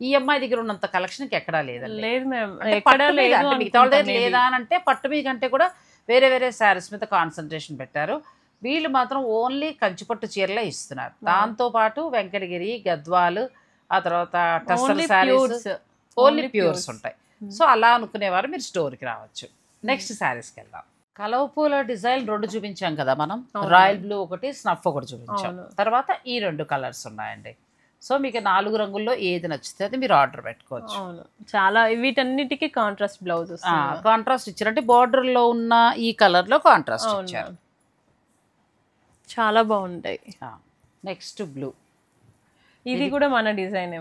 ఈ అమ్మాయి దగ్గర ఉన్నంత కలెక్షన్కి ఎక్కడా లేదండి లేదు మ్యామ్ మిగతా వాళ్ళ దగ్గర లేదా అని అంటే పట్టు మీద కంటే కూడా వేరే వేరే శారీస్ మీద కాన్సన్ట్రేషన్ పెట్టారు వీళ్ళు మాత్రం ఓన్లీ కంచిపట్టు చీరలే ఇస్తున్నారు దాంతోపాటు వెంకటగిరి గద్వాలు ఆ తర్వాత టస్సర్ శారీస్ ఓన్లీ ప్యూర్స్ ఉంటాయి సో అలా అనుకునేవారు మీరు స్టోర్కి రావచ్చు నెక్స్ట్ శారీస్కి వెళ్దాం కలవపూల డిజైన్ 2 చూపించాం కదా మనం రాయల్ బ్లూ ఒకటి స్నఫ్ ఒకటి చూపించాం తర్వాత ఈ 2 కలర్స్ ఉన్నాయండి సో మీకు 4 రంగుల్లో ఏది నచ్చితే అది మీరు ఆర్డర్ పెట్టుకోవచ్చు అవును చాలా వీటన్నిటికీ కాంట్రాస్ట్ బ్లౌజ్ వస్తుంది కాంట్రాస్ట్ ఇచ్చారు అంటే బార్డర్ లో ఉన్న ఈ కలర్ లో కాంట్రాస్ట్ ఇచ్చారు చాలా బాగుంటాయి నెక్స్ట్ బ్లూ ఇది కూడా మన డిజైన్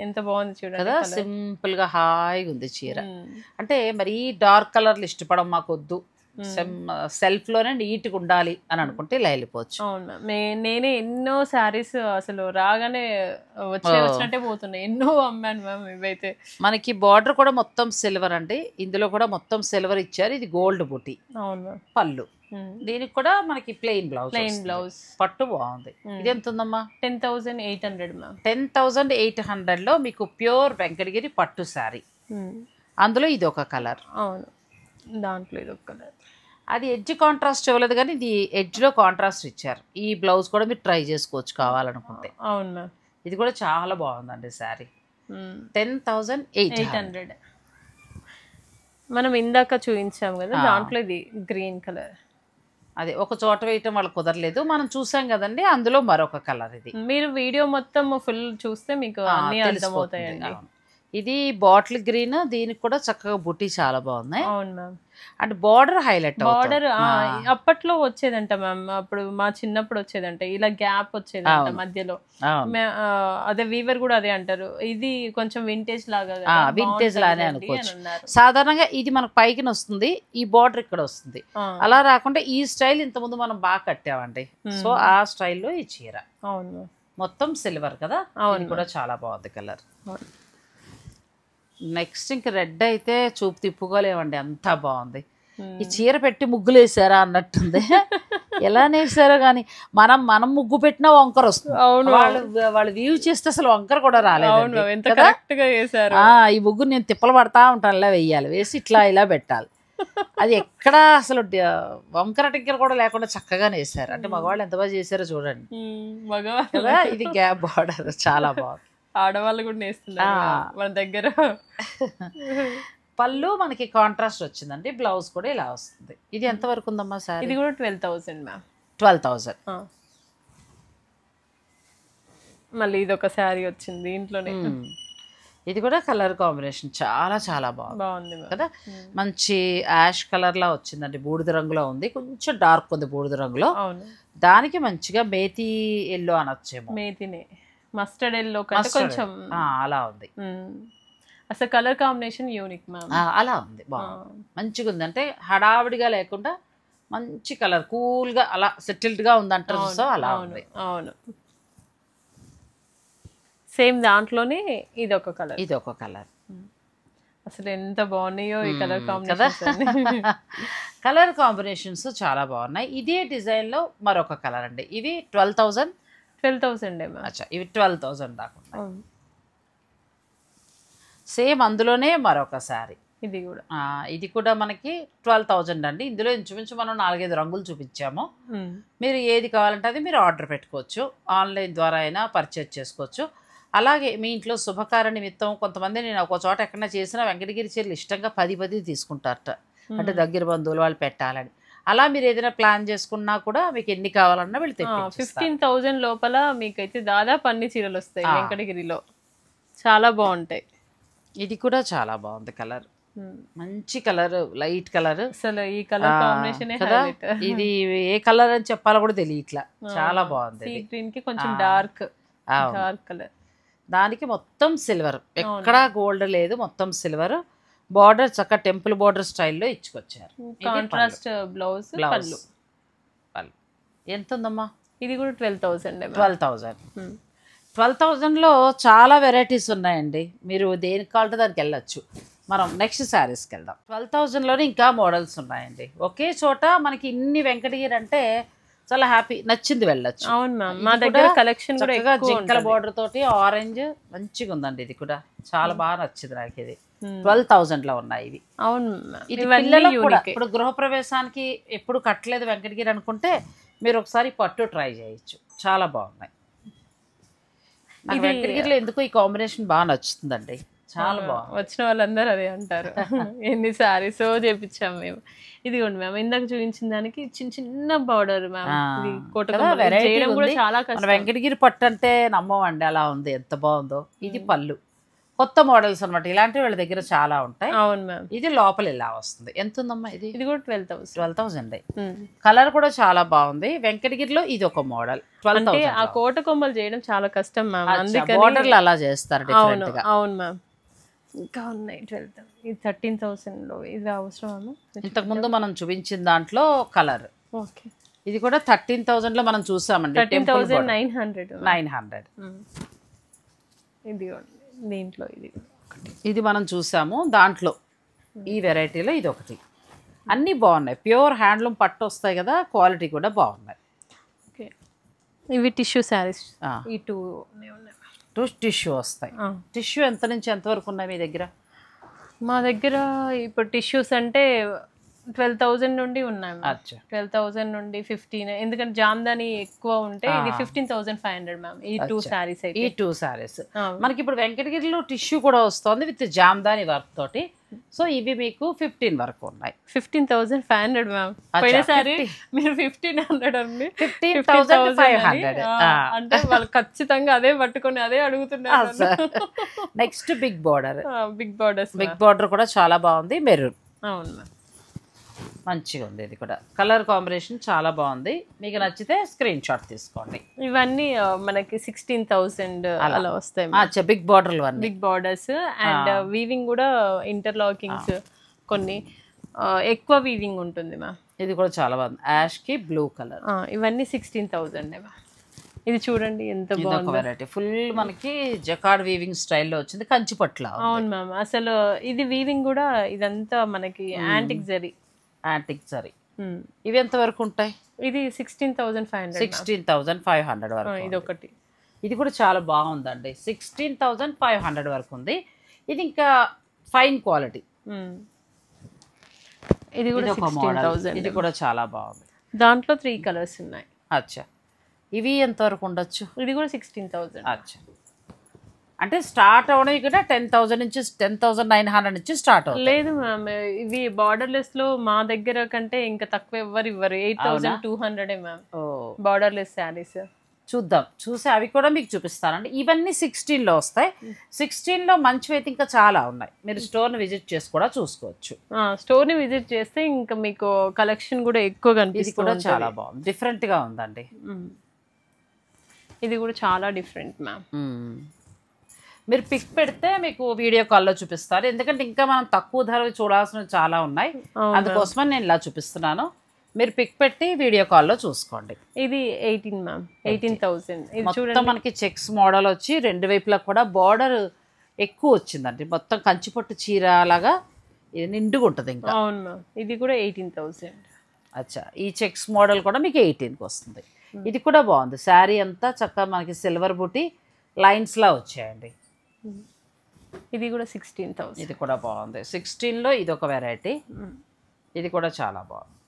ఎంత బాగుంది చూడండి కదా సింపుల్ గా హాయిగా ఉంది చీర అంటే మరి డార్క్ కలర్లు ఇష్టపడం మాకు వద్దు సెల్ఫ్ లోనే నీట్ గా ఉండాలి అని అనుకుంటే ఇలా వెళ్ళిపోవచ్చు అవును నేనే ఎన్నో శారీస్ అసలు రాగానే వచ్చినట్టే పోతున్నాయి ఎన్నో అమ్మాను మ్యామ్ ఇవైతే మనకి బార్డర్ కూడా మొత్తం సిల్వర్ అండి ఇందులో కూడా మొత్తం సిల్వర్ ఇచ్చారు ఇది గోల్డ్ బుటీ అవును పళ్ళు దీనికి కూడా మనకి ప్లెయిన్ బ్లౌజ్ పట్టు బాగుంది ఇది ఎంత ఉందమ్మా 10,800 మ్యామ్ 10,800 లో మీకు ప్యూర్ వెంకటగిరి పట్టు శారీ అందులో ఇది ఒక కలర్ అవును దాంట్లో ఇది ఒక కలర్ అది ఎడ్జ్ కాంట్రాస్ట్ ఇవ్వలేదు కానీ ఇది ఎడ్జ్లో కాంట్రాస్ట్ ఇచ్చారు ఈ బ్లౌజ్ కూడా మీరు ట్రై చేసుకోవచ్చు కావాలనుకుంటే అవును మ్యామ్ ఇది కూడా చాలా బాగుందండి శారీ 10,800 మనం ఇందాక చూపించాం కదా దాంట్లో ఇది గ్రీన్ కలర్ అదే ఒక చోట వేయటం వాళ్ళకి కుదరలేదు మనం చూసాం కదండి అందులో మరొక కలర్ ఇది మీరు వీడియో మొత్తం ఫుల్ చూస్తే మీకు అన్ని అర్థమవుతాయండి ఇది బాటిల్ గ్రీన్ దీనికి కూడా చక్కగా బుట్టి చాలా బాగుంది అవును మ్యామ్ అంటే బార్డర్ హైలైట్ బార్డర్ అప్పట్లో వచ్చేదంట మ్యామ్ అప్పుడు మా చిన్నప్పుడు వచ్చేదంట ఇలా గ్యాప్ వచ్చేదంట మధ్యలో అదే వీవర్ కూడా అదే అంటారు ఇది కొంచెం వింటేజ్ లాగా వింటేజ్ లానే అనుకోవచ్చు సాధారణంగా ఇది మనకు పైకి వస్తుంది ఈ బార్డర్ ఇక్కడ వస్తుంది అలా రాకుండా ఈ స్టైల్ ఇంత ముందు మనం బాగా కట్టామండి సో ఆ స్టైల్లో ఈ చీర అవును మొత్తం సిల్వర్ కదా అవును కూడా చాలా బాగుంది కలర్ నెక్స్ట్ ఇంక రెడ్ అయితే చూపు తిప్పుకోలేమండి అంత బాగుంది ఈ చీర పెట్టి ముగ్గులు వేసారా అన్నట్టుంది ఎలా వేసారో కానీ మనం ముగ్గు పెట్టినా వంకర వస్తుంది వాళ్ళు వ్యూ చేస్తే అసలు వంకర కూడా రాలేదు ఈ ముగ్గు నేను తిప్పలు పడతా ఉంటాను ఇలా వెయ్యాలి వేసి ఇట్లా ఇలా పెట్టాలి అది ఎక్కడ అసలు వంకర టింకర కూడా లేకుండా చక్కగానే వేసారు అంటే మగవాళ్ళు ఎంత బాగా చేశారో చూడండి కదా ఇది గ్యాప్ బార్డర్ చాలా బాగుంది ఆడవాళ్ళు కూడా నేస్తున్నారు మన దగ్గర పళ్ళు మనకి కాంట్రాస్ట్ వచ్చిందండి బ్లౌజ్ కూడా ఇలా వస్తుంది ఇది ఎంత వరకు ఉందమ్మా సార్ ఇది కూడా 12,000 మ్యామ్ 12,000 మళ్ళీ ఇది ఒక శారీ వచ్చింది ఇంట్లోనే ఇది కూడా కలర్ కాంబినేషన్ చాలా చాలా బాగుంది కదా మంచి యాష్ కలర్ లా వచ్చిందండి బూడిద రంగులో ఉంది కొంచెం డార్క్ ఉంది బూడిద రంగులో దానికి మంచిగా మేతి ఎల్లో అనొచ్చేమో మేతినే మస్టర్డ్ ఎల్లో కంటే కొంచెం అలా ఉంది అసలు కలర్ కాంబినేషన్ యూనిక్ మ్యామ్ అలా ఉంది బాగుంది మంచిగా ఉంది అంటే హడావిడిగా లేకుండా మంచి కలర్ కూల్ గా అలా సెటిల్డ్ గా ఉంది అంటారు సో అలా ఉంది అవును సేమ్ దాంట్లోనే ఇది ఒక కలర్ అసలు ఎంత బాగున్నాయో ఈ కలర్ కాంబినేషన్స్. కలర్ కాంబినేషన్స్ చాలా బాగున్నాయి. ఇదే డిజైన్లో మరొక కలర్ అండి. ఇవి 12,000. 12,000 అచ్చా, ఇవి 12,000 దాకా ఉన్నాయి. సేమ్ అందులోనే మరొక శారీ. ఇది కూడా మనకి 12,000 అండి. ఇందులో ఇంచుమించు మనం 4-5 రంగులు చూపించాము. మీరు ఏది కావాలంటే అది మీరు ఆర్డర్ పెట్టుకోవచ్చు, ఆన్లైన్ ద్వారా అయినా పర్చేజ్ చేసుకోవచ్చు. అలాగే మీ ఇంట్లో శుభకార్య నిమిత్తం కొంతమంది, నేను ఒక చోట ఎక్కడైనా చేసిన వెంకటగిరి చీరలు ఇష్టంగా 10 తీసుకుంటారట, అంటే దగ్గర బంధువులు వాళ్ళు పెట్టాలని. అలా మీరు ఏదైనా ప్లాన్ చేసుకున్నా కూడా మీకు ఎన్ని కావాలన్నా వీళ్ళు 15,000 లోపల మీకైతే దాదాపు అన్ని చీరలు వస్తాయి వెంకటగిరిలో. చాలా బాగుంటాయి. ఇది కూడా చాలా బాగుంది కలర్, మంచి కలర్, లైట్ కలర్. అసలు ఈ కలర్ కాంబినేషన్ ఇది ఏ కలర్ అని చెప్పాలో కూడా తెలియట్లా, చాలా బాగుంది. సీ గ్రీన్ కి కొంచెం డార్క్ కలర్, దానికి మొత్తం సిల్వర్, ఎక్కడా గోల్డ్ లేదు, మొత్తం సిల్వర్. బార్డర్ చక్కగా టెంపుల్ బార్డర్ స్టైల్లో ఇచ్చుకొచ్చారు. కాంట్రాస్ట్ బ్లౌజ్, పళ్ళు. ఎంత ఉందమ్మా? ఇది కూడా 12,000. 12,000లో చాలా వెరైటీస్ ఉన్నాయండి. మీరు దేనికి కావాలంటే దానికి వెళ్ళచ్చు. మనం నెక్స్ట్ శారీస్కి వెళ్దాం. 12,000లోనే ఇంకా మోడల్స్ ఉన్నాయండి. ఒకే చోట మనకి ఇన్ని వెంకటగిరి అంటే చాలా హ్యాపీ, నచ్చింది వెళ్ళచ్చు. అవును మ్యామ్, మా దగ్గర కలెక్షన్ కూడా జింకల బార్డర్ తోటి ఆరెంజ్ మంచిగా ఉందండి. ఇది కూడా చాలా బాగా నచ్చింది నాకు. ఇది 12,000లో ఉన్నాయి ఇవి. అవును, ఇది పిల్లలకు కూడా ఇప్పుడు గృహప్రవేశానికి ఎప్పుడు కట్టలేదు వెంకటగిరి అనుకుంటే మీరు ఒకసారి పట్టు ట్రై చేయొచ్చు, చాలా బాగున్నాయి. నాకు వెంకటగిరిలో ఎందుకు ఈ కాంబినేషన్ బాగా నచ్చుతుందండి, చాలా బాగుంది. వచ్చిన వాళ్ళందరూ అదే అంటారు. ఎన్ని సారీస్ చేపించాము మేము. ఇదిగోండి మ్యామ్, ఇందాక చూపించిన దానికి చిన్న చిన్న బార్డర్ మ్యామ్. వెంకటగిరి పట్టు అంటే నమ్మమండి, అలా ఉంది, ఎంత బాగుందో. ఇది పళ్ళు, కొత్త మోడల్స్ అనమాట. ఇలాంటివి వీళ్ళ దగ్గర చాలా ఉంటాయి. అవును మ్యామ్. ఇది లోపల ఇలా వస్తుంది. ఎంత ఉందమ్మా ఇది? ఇది కూడా 12,000. కలర్ కూడా చాలా బాగుంది. వెంకటగిరిలో ఇది ఒక మోడల్. 12,000. ఆ కోట కొమ్మలు చేయడం చాలా కష్టం మ్యామ్, అందుకని బోర్డర్లు అలా చేస్తారు డిఫరెంట్ గా. అవును మ్యామ్, ఇంకా ఉన్నాయి 12,000. ఇది 13,000లో. ఇది అవసరం. ఇంతకు ముందు మనం చూపించిన దాంట్లో కలర్. ఓకే, ఇది కూడా 13,000లో మనం చూసామండి. 13,900. ఇది దీంట్లో ఇది మనం చూసాము. దాంట్లో ఈ వెరైటీలో ఇది ఒకటి. అన్నీ బాగున్నాయి, ప్యూర్ హ్యాండ్లూమ్ పట్టు వస్తాయి కదా, క్వాలిటీ కూడా బాగున్నాయి. ఓకే, ఇవి టిష్యూ శారీస్. ఈ టూ టిష్యూ వస్తాయి. టిష్యూ ఎంత నుంచి ఎంత వరకు ఉన్నాయి మీ దగ్గర? మా దగ్గర ఇప్పుడు టిష్యూస్ అంటే 12,000 నుండి ఉన్నాయి. 12,000 నుండి 15. ఎందుకంటే జామ్దాని ఎక్కువ ఉంటే ఇది 15,500 మ్యామ్. ఈ టూ శారీస్ అయితే. ఈ టూ శారీస్ మనకి ఇప్పుడు వెంకటగిరిలో టిష్యూ కూడా వస్తుంది విత్ జామ్దాని వర్క్ తోటి. సో ఇవి మీకు 15 వరకు ఉన్నాయి. 15,500 మ్యామ్. పోయినసారి మీరు 1,500 అండి. 15,500 అంటే వాళ్ళు ఖచ్చితంగా అదే పట్టుకొని అదే అడుగుతున్నారు. Next big border. Big border కూడా చాలా బాగుంది, మెరూన్. అవును మ్యామ్, మంచిగా ఉంది. ఇది కూడా కలర్ కాంబినేషన్ చాలా బాగుంది. మీకు నచ్చితే స్క్రీన్ షాట్ తీసుకోండి. ఇవన్నీ మనకి 16,000 అలా వస్తాయి. బిగ్ బార్డర్లు, బిగ్ బార్డర్స్ అండ్ వీవింగ్ కూడా ఇంటర్లాకింగ్స్ కొన్ని ఎక్కువ వీవింగ్ ఉంటుంది మ్యామ్. ఇది కూడా చాలా బాగుంది, యాష్ కి బ్లూ కలర్. ఇవన్నీ 16,000 మ్యామ్. ఇది చూడండి ఎంత బాగుంది వెరైటీ. ఫుల్ మనకి జకార్డ్ వీవింగ్ స్టైల్లో వచ్చింది, కంచి పట్ల. అవును మ్యామ్, అసలు ఇది వీవింగ్ కూడా ఇదంతా మనకి యాంటిక్ జరీ. ఇవి ఎంత వరకు ఉంటాయి? ఇది 16,500. 16,500 వరకు. ఇది ఒకటి. ఇది కూడా చాలా బాగుందండి, 16,500 వరకు ఉంది. ఇది ఇంకా ఫైన్ క్వాలిటీ. ఇది కూడా 16,000. ఇది కూడా చాలా బాగుంది. దాంట్లో 3 కలర్స్ ఉన్నాయి. అచ్చా, ఇవి ఎంత వరకు ఉండొచ్చు? ఇది కూడా 16,000. అచ్చా, అంటే స్టార్ట్ అవడం ఇక్కడ 10,000 నుంచి 10,900 నుంచి స్టార్ట్ అవుతుంది. లేదు మ్యామ్, ఇవి బార్డర్లెస్ లో మా దగ్గర కంటే ఇంకా తక్కువ ఎవరు ఇవ్వరు. 8,200 మ్యామ్ బార్డర్లెస్ శారీస్. చూద్దాం, చూసి అవి కూడా మీకు చూపిస్తానండి. ఇవన్నీ 16లో వస్తాయి. 16లో మంచివి అయితే ఇంకా చాలా ఉన్నాయి. మీరు స్టోర్ని విజిట్ చేసి కూడా చూసుకోవచ్చు. స్టోర్ని విజిట్ చేస్తే ఇంకా మీకు కలెక్షన్ కూడా ఎక్కువ కనిపిస్తుంది. ఇది కూడా చాలా బాగుంది, డిఫరెంట్గా ఉందండి. ఇది కూడా చాలా డిఫరెంట్ మ్యామ్. మీరు పిక్ పెడితే మీకు వీడియో కాల్లో చూపిస్తారు, ఎందుకంటే ఇంకా మనం తక్కువ ధర చూడాల్సినవి చాలా ఉన్నాయి. అందుకోసమని నేను ఇలా చూపిస్తున్నాను. మీరు పిక్ పెట్టి వీడియో కాల్లో చూసుకోండి. ఇది 18 మ్యామ్, 18,000. మొత్తం మనకి చెక్స్ మోడల్ వచ్చి రెండు వైపులా కూడా బార్డర్ ఎక్కువ వచ్చిందండి, మొత్తం కంచిపట్టు చీర లాగా ఇది నిండుగా ఉంటుంది ఇంకా. అవును మ్యామ్, ఇది కూడా 18,000. అచ్చా, ఈ చెక్స్ మోడల్ కూడా మీకు 18కి వస్తుంది. ఇది కూడా బాగుంది, శారీ అంతా చక్కగా మనకి సిల్వర్ బూటీ లైన్స్లా వచ్చాయండి. ఇది కూడా 16,000. ఇది కూడా బాగుంది. 16లో ఇది ఒక వెరైటీ, ఇది కూడా చాలా బాగుంది.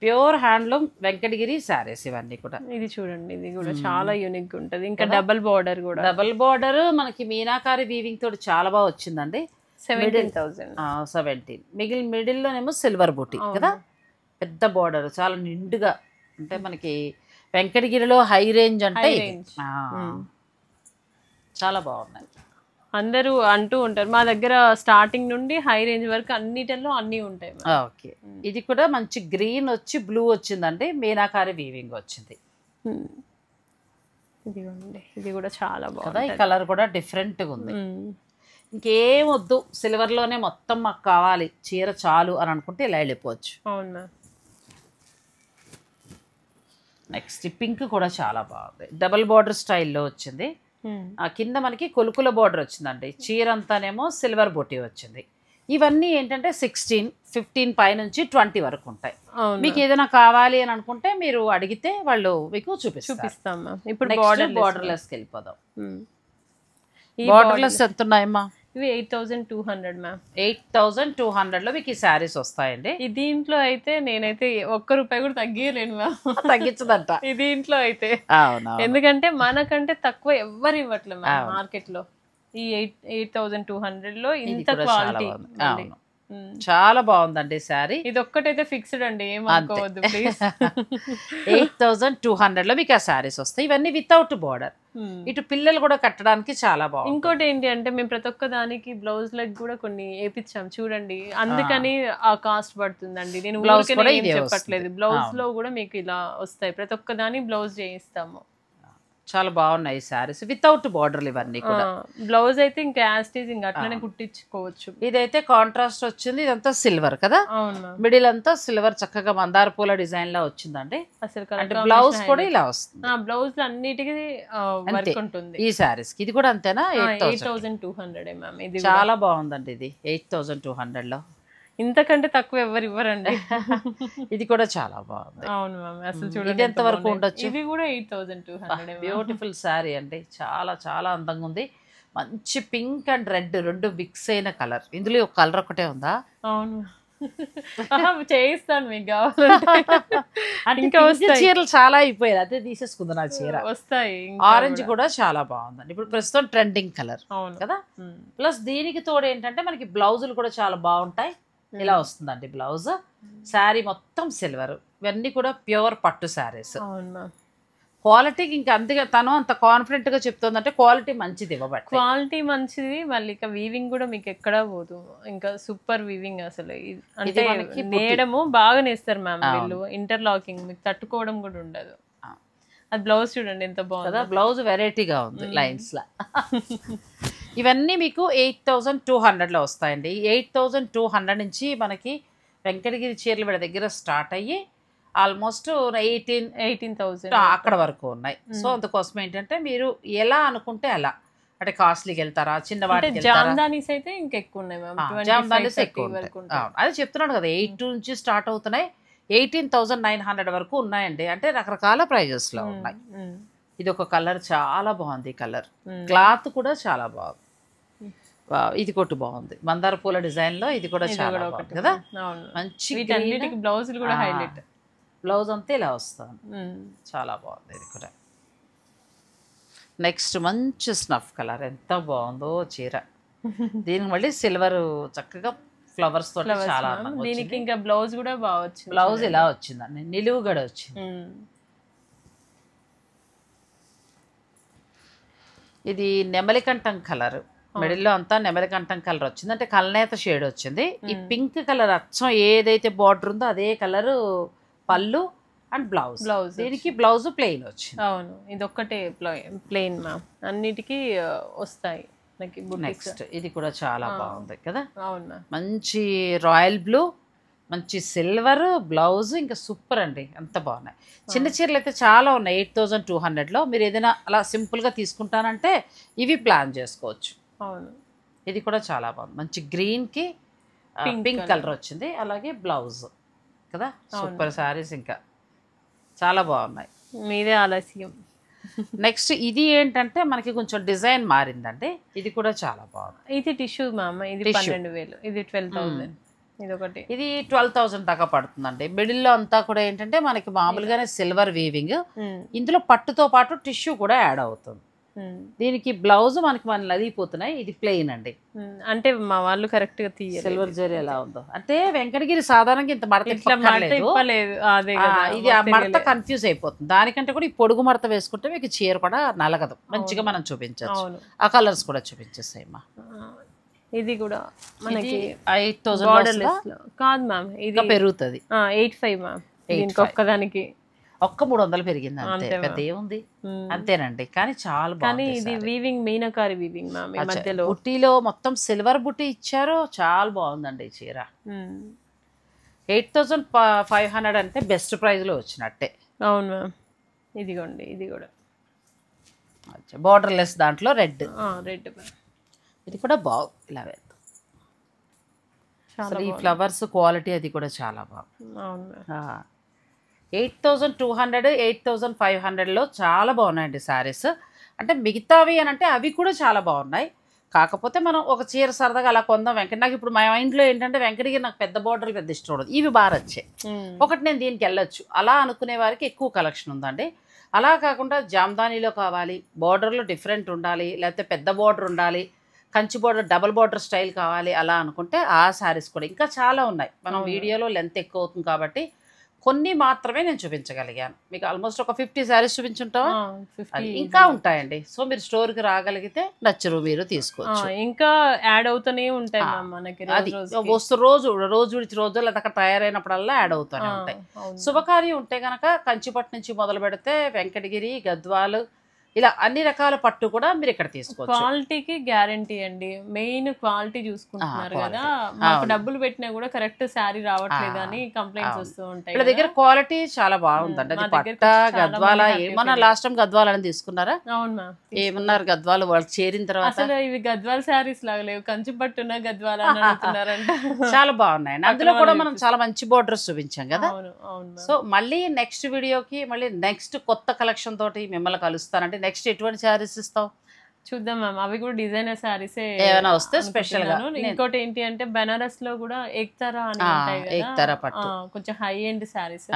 ప్యూర్ హ్యాండ్లూమ్ వెంకటగిరి శారీస్ ఇవన్నీ కూడా. ఇది చూడండి, ఇది కూడా చాలా యూనిక్ ఉంటుంది. ఇంకా డబల్ బార్డర్ కూడా, డబల్ బార్డర్ మనకి మీనాకారి వీవింగ్ తోటి చాలా బాగా వచ్చిందండి. 17,000. 17. మిడిల్లోనేమో సిల్వర్ బూటీ కదా, పెద్ద బార్డర్ చాలా నిండుగా. అంటే మనకి వెంకటగిరిలో హై రేంజ్ అంటే చాలా బాగున్నాయి. అందరూ అంటూ ఉంటారు మా దగ్గర స్టార్టింగ్ నుండి హై రేంజ్ వరకు అన్నిటిలో అన్నీ ఉంటాయి. ఓకే, ఇది కూడా మంచి గ్రీన్ వచ్చి బ్లూ వచ్చిందండి, మీనాకారి వీవింగ్ వచ్చింది. ఇది కూడా చాలా బాగుంది, ఈ కలర్ కూడా డిఫరెంట్గా ఉంది. ఇంకేం వద్దు, సిల్వర్లోనే మొత్తం మాకు కావాలి, చీర చాలు అని అనుకుంటే ఇలా వెళ్ళిపోవచ్చు. అవునా. నెక్స్ట్ పింక్ కూడా చాలా బాగుంది, డబల్ బార్డర్ స్టైల్లో వచ్చింది. ఆ కింద మనకి కొలుకుల బార్డర్ వచ్చిందండి, చీర అంతానేమో సిల్వర్ బొటీ వచ్చింది. ఇవన్నీ ఏంటంటే 16, 15 పై నుంచి 20 వరకు ఉంటాయి. మీకు ఏదైనా కావాలి అని అనుకుంటే మీరు అడిగితే వాళ్ళు మీకు చూపిస్తాం. ఇప్పుడు బార్డర్లెస్కి వెళ్ళిపోదాం. బార్డర్లెస్ ఎంత ఉన్నాయమ్మా? ఇవి 8,200 మ్యామ్. 8,200లో మీకు ఈ శారీస్ వస్తాయండి. దీంట్లో అయితే నేనైతే ₹1 కూడా తగ్గియలేను మ్యామ్, తగ్గించదంట ఈ దీంట్లో అయితే. అవునా, ఎందుకంటే మనకంటే తక్కువ ఎవ్వరు ఇవ్వట్లేదు మ్యామ్ మార్కెట్ లో. ఈ 8,200లో ఇంత క్వాలిటీ చాలా బాగుందండి శారీ. ఇది ఒక్కటైతే ఫిక్స్డ్ అండి, ఏమనుకోవద్దు ప్లీజ్. 8,200లో మీకు ఆ శారీస్ వస్తాయి. ఇవన్నీ వితౌట్ బార్డర్, ఇటు పిల్లలు కూడా కట్టడానికి చాలా బాగుంది. ఇంకోటి ఏంటి అంటే మేము ప్రతి ఒక్క దానికి బ్లౌజ్ లెగ్ కూడా కొన్ని వేపించాం చూడండి, అందుకని ఆ కాస్ట్ పడుతుందండి. నేను బ్లౌజ్ కూడా చెప్పట్లేదు, బ్లౌజ్ లో కూడా మీకు ఇలా వస్తాయి, ప్రతి ఒక్క దాని బ్లౌజ్ చేయిస్తాము. చాలా బాగున్నాయి శారీస్ వితౌట్ బార్డర్లు ఇవన్నీ కూడా. బ్లౌజ్ అయితే ఇంకా యాస్టీజ్ ఇంకా అట్లనే కుట్టించుకోవచ్చు. ఇదైతే కాంట్రాస్ట్ వచ్చింది, ఇదంతా సిల్వర్ కదా, మిడిల్ అంతా సిల్వర్ చక్కగా మందార పూల డిజైన్ లా వచ్చిందండి. అసలు బ్లౌజ్ కూడా ఇలా వస్తుంది, బ్లౌజ్ అన్నిటికీ వర్క్ ఉంటుంది. ఈ శారీస్ కి ఇది కూడా అంతేనా? 8,200 మ్యామ్. ఇది చాలా బాగుందండి, ఇది 8,200లో ఇంతకంటే తక్కువ ఎవరు ఇవ్వరండి. ఇది కూడా చాలా బాగుంది. అవును మ్యామ్, అసలు చూడండి ఇది ఎంత వరకు ఉండొచ్చు? ఇది కూడా 8,200. బ్యూటిఫుల్ శారీ అండి, చాలా చాలా అందంగా ఉంది. మంచి పింక్ అండ్ రెడ్ రెండు మిక్స్ అయిన కలర్. ఇందులో ఒక కలర్ ఒకటే ఉందా? అవును, చేయిస్తాను మీకు కావాలంటే. ఇంకా చీరలు చాలా అయిపోయాయి, అదే తీసేసుకుంది నా చీర. వస్తాయి. ఆరెంజ్ కూడా చాలా బాగుందండి, ఇప్పుడు ప్రస్తుతం ట్రెండింగ్ కలర్ కదా. ప్లస్ దీనికి తోడు ఏంటంటే మనకి బ్లౌజులు కూడా చాలా బాగుంటాయి. ఇలా వస్తుందండి బ్లౌజ్. శారీ మొత్తం సిల్వర్, ఇవన్నీ కూడా ప్యూర్ పట్టు శారీస్. క్వాలిటీకి ఇంకా అందుకే తను అంత కాన్ఫిడెంట్ గా చెప్తుందంటే క్వాలిటీ మంచిది ఇవ్వబట్టి. క్వాలిటీ మంచిది, మళ్ళీ ఇక వీవింగ్ కూడా మీకు ఎక్కడా పోదు, ఇంకా సూపర్ వీవింగ్ అసలు. అంటే నేయడము బాగా నేస్తారు మ్యామ్ వీళ్ళు, ఇంటర్లాకింగ్ మీకు తట్టుకోవడం కూడా ఉండదు. అది బ్లౌజ్ చూడండి ఎంత బాగుంది కదా, బ్లౌజ్ వెరైటీగా ఉంది లైన్స్ లా. ఇవన్నీ మీకు 8,200లో వస్తాయండి. 8,200 నుంచి మనకి వెంకటగిరి చీరలు వీళ్ళ దగ్గర స్టార్ట్ అయ్యి ఆల్మోస్ట్ 18,000 అక్కడ వరకు ఉన్నాయి. సో అందుకోసం ఏంటంటే మీరు ఎలా అనుకుంటే అలా, అంటే కాస్ట్లీకి వెళ్తారా, చిన్న వాటికి జామ్దానీస్ అయితే ఇంకా ఎక్కువ ఉన్నాయి మ్యామ్. జామ్దానీస్ ఎక్కువ అదే చెప్తున్నాడు కదా, 8 నుంచి స్టార్ట్ అవుతున్నాయి, 18,900 వరకు ఉన్నాయండి. అంటే రకరకాల ప్రైజెస్ లో ఉన్నాయి. ఇది ఒక కలర్ చాలా బాగుంది, ఈ కలర్ క్లాత్ కూడా చాలా బాగుంది. ఇది కొట్టు బాగుంది, మందార పూల డిజైన్ లో. ఇది కూడా చాలా బాగుంది కదా, మంచి బ్లౌజ్ కూడా హైలైట్. బ్లౌజ్ అంతా ఇలా వస్తుంది, చాలా బాగుంది ఇది కూడా. నెక్స్ట్ మంచి స్నఫ్ కలర్, ఎంత బాగుందో చీర. దీనికి మళ్ళీ సిల్వర్ చక్కగా ఫ్లవర్స్ తో చాలా. దీనికి ఇంకా బ్లౌజ్ కూడా బాగా వచ్చింది, బ్లౌజ్ ఇలా వచ్చిందండి, నిలువుగడ వచ్చింది. ఇది నెమలికంఠం కలర్, మిడిల్లో అంతా నెమలికంఠం కలర్ వచ్చింది, అంటే కలనేత షేడ్ వచ్చింది. ఈ పింక్ కలర్ అచ్చం ఏదైతే బార్డర్ ఉందో అదే కలర్ పళ్ళు అండ్ బ్లౌజ్. దీనికి బ్లౌజ్ ప్లెయిన్ వచ్చింది. అవును, ఇది ఒక్కటే ప్లెయిన్ మ్యామ్, అన్నిటికీ వస్తాయి. నెక్స్ట్ ఇది కూడా చాలా బాగుంది కదా, మంచి రాయల్ బ్లూ, మంచి సిల్వర్ బ్లౌజ్, ఇంకా సూపర్ అండి, ఎంత బాగున్నాయి. చిన్న చీరలు అయితే చాలా ఉన్నాయి 8,200లో. మీరు ఏదైనా అలా సింపుల్గా తీసుకుంటానంటే ఇవి ప్లాన్ చేసుకోవచ్చు. అవును. ఇది కూడా చాలా బాగుంది, మంచి గ్రీన్కి పింక్ కలర్ వచ్చింది, అలాగే బ్లౌజ్ కదా, సూపర్ శారీస్ ఇంకా చాలా బాగున్నాయి. మీదే ఆలస్యం. నెక్స్ట్ ఇది ఏంటంటే మనకి కొంచెం డిజైన్ మారిందండి, ఇది కూడా చాలా బాగుంది. ఇది టిష్యూ మ్యామ్, ఇది 12,000, ఇది 12,000. ఇది ఒకటి, ఇది 12,000 దాకా పడుతుందండి. మిడిల్లో అంతా కూడా ఏంటంటే మనకి మామూలుగానే సిల్వర్ వీవింగ్, ఇందులో పట్టుతో పాటు టిష్యూ కూడా యాడ్ అవుతుంది. దీనికి బ్లౌజ్ మనకి మన నలిగిపోతున్నాయి, ఇది ప్లెయిన్ అండి. అంటే మా వాళ్ళు కరెక్ట్ గా తీయాలి. సిల్వర్ జరీ ఎలా ఉందో అంటే వెంకటగిరి సాధారణంగా ఇంత మడత ఇట్లా ఇప్పలేదు. అదే కదా, ఇది ఆ మడత కన్ఫ్యూజ్ అయిపోతుంది. దానికంటే కూడా ఈ పొడుగు మడత వేసుకుంటే మీకు చీర కూడా నలగదు, మంచిగా మనం చూపించవచ్చు. ఆ కలర్స్ కూడా చూపించేస్తాయి మా. ఇది కూడా మనకి 8,000 కాదు మ్యామ్, ఇది పెరుగుతుంది. 8,500 మ్యామ్, దీనికి ఒక్కదానికి ఒక్క 300 పెరిగింది అంతే, పెద్ద ఏముంది, అంతేనండి. కానీ చాలా బాగుంది. ఇది వీవింగ్ మీనకారి వీవింగ్ మ్యామ్, ఈ మధ్యలో బుట్టీలో మొత్తం సిల్వర్ బుట్టి ఇచ్చారు, చాలా బాగుందండి ఈ చీర. 8,500 అంటే బెస్ట్ ప్రైస్ లో వచ్చినట్టే. అవును మ్యామ్. ఇదిగోండి, ఇది కూడా బార్డర్ లెస్ దాంట్లో రెడ్. రెడ్ మ్యామ్, ఇది కూడా బాగుంది. ఇలా వేద్దాం, ఈ ఫ్లవర్స్ క్వాలిటీ అది కూడా చాలా బాగుంది. అవును. 8,200 8,500లో చాలా బాగున్నాయండి శారీస్. అంటే మిగతావి అని అంటే అవి కూడా చాలా బాగున్నాయి. కాకపోతే మనం ఒక చీర సరదాగా అలా కొందాం వెంకట, నాకు ఇప్పుడు మా మైండ్లో ఏంటంటే వెంకటగిరి నాకు పెద్ద బార్డర్లు పెద్ద ఇష్టం ఉండదు, ఇవి బాగా వచ్చాయి, ఒకటి నేను దీనికి వెళ్ళొచ్చు అలా అనుకునే వారికి ఎక్కువ కలెక్షన్ ఉందండి. అలా కాకుండా జామ్దానీలో కావాలి, బార్డర్లో డిఫరెంట్ ఉండాలి, లేకపోతే పెద్ద బార్డర్ ఉండాలి, Kanchi border double border style కావాలి అలా అనుకుంటే ఆ శారీస్ కూడా ఇంకా చాలా ఉన్నాయి. మనం వీడియోలో లెంత్ ఎక్కువ అవుతుంది కాబట్టి కొన్ని మాత్రమే నేను చూపించగలిగాను. మీకు ఆల్మోస్ట్ ఒక 50 శారీస్ చూపించుంటావా, ఇంకా ఉంటాయండి. సో మీరు స్టోర్కి రాగలిగితే నచ్చరు మీరు తీసుకోవచ్చు, ఇంకా యాడ్ అవుతూనే ఉంటాయి మనకి. అది వస్తు రోజు విడిచి రోజు లేదా అక్కడ తయారైనప్పుడల్లా యాడ్ అవుతూనే ఉంటాయి. శుభకార్యం ఉంటే కనుక కంచిపట్టు నుంచి మొదలు పెడితే వెంకటగిరి, గద్వాలు, ఇలా అన్ని రకాల పట్టు కూడా మీరు ఇక్కడ తీసుకోవచ్చు. క్వాలిటీకి గ్యారంటీ అండి, మెయిన్ క్వాలిటీ చూసుకుంటున్నారు కదా. మాకు డబ్బులు పెట్టినా కూడా కరెక్ట్ శారీ రావట్లేదు అని కంప్లైంట్స్ వస్తూ ఉంటాయి. ఇక్కడ దగ్గర క్వాలిటీ చాలా బాగుందండి. అది పట్ట గద్వాల ఏమన్నా లాస్ట్ టైం గద్వాలని తీసుకున్నారా? అవును మ్యామ్. ఏమన్నారు గద్వాలు వాళ్ళు చేరిన తర్వాత? అసలు ఇవి గద్వాల శారీస్ లాగా లేవు, కంచి పట్టున గద్వాల అని అంటున్నారంట. చాలా బాగున్నాయండి. అందులో కూడా మనం చాలా మంచి బోర్డర్స్ చూపించాం కదా. సో మళ్ళీ నెక్స్ట్ వీడియోకి మళ్ళీ నెక్స్ట్ కొత్త కలెక్షన్ తోటి మిమ్మల్ని కలుస్తానంటే నెక్స్ట్ ఎటువంటి శారీస్ ఇస్తావు చూద్దాం మ్యామ్. అవి కూడా డిజైనర్ శారీస్ ఏమైనా వస్తే స్పెషల్ గా. ఇంకోటి ఏంటి అంటే బెనారస్ లో కూడా ఏక్తారా అని ఉంటాయి కదా, కొంచెం హై ఎండ్ శారీస్,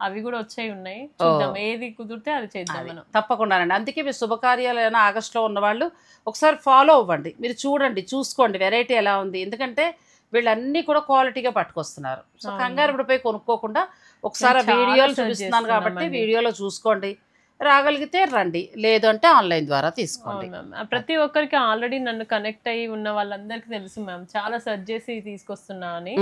అవి కూడా వచ్చాయి ఉన్నాయి. చూద్దాం ఏది కుదిరితే అది చేద్దాం మనం. తప్పకుండానండి. అందుకే మీరు శుభకార్యాలు ఏమైనా ఆగస్టులో ఉన్నవాళ్ళు ఒకసారి ఫాలో అవ్వండి, మీరు చూడండి, చూసుకోండి వెరైటీ ఎలా ఉంది. ఎందుకంటే వీళ్ళన్నీ కూడా క్వాలిటీగా పట్టుకొస్తున్నారు. సో కంగారు పడిపోయి కొనుక్కోకుండా ఒకసారి వీడియోలు చూపిస్తున్నాను కాబట్టి వీడియోలో చూసుకోండి, రాగలిగితే రండి, లేదు అంటే ఆన్లైన్ ద్వారా తీసుకోండి. ప్రతి ఒక్కరికి ఆల్రెడీ నన్ను కనెక్ట్ అయ్యి ఉన్న వాళ్ళందరికీ తెలుసు మ్యామ్, చాలా సెర్చ్ చేసి తీసుకొస్తున్నా అని.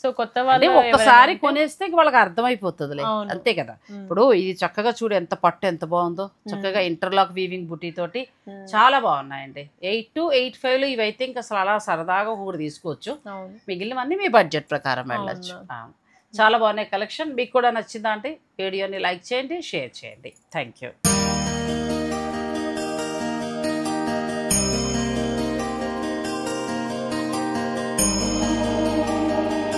సో కొత్త వాళ్ళు ఒక్కసారి కొనేస్తే వాళ్ళకి అర్థమైపోతుంది, అంతే కదా. ఇప్పుడు ఇది చక్కగా చూడు ఎంత పట్టు ఎంత బాగుందో, చక్కగా ఇంటర్లాక్ వీవింగ్ బుటీ తోటి చాలా బాగున్నాయండి. 8 to 8,500 ఇవైతే ఇంకా అసలు అలా సరదాగా ఒకటి తీసుకోవచ్చు, మిగిలినవన్నీ మీ బడ్జెట్ ప్రకారం వెళ్ళచ్చు. చాలా బాగున్నాయి కలెక్షన్. మీకు కూడా నచ్చిందా అంటే వీడియోని లైక్ చేయండి, షేర్ చేయండి. Thank you.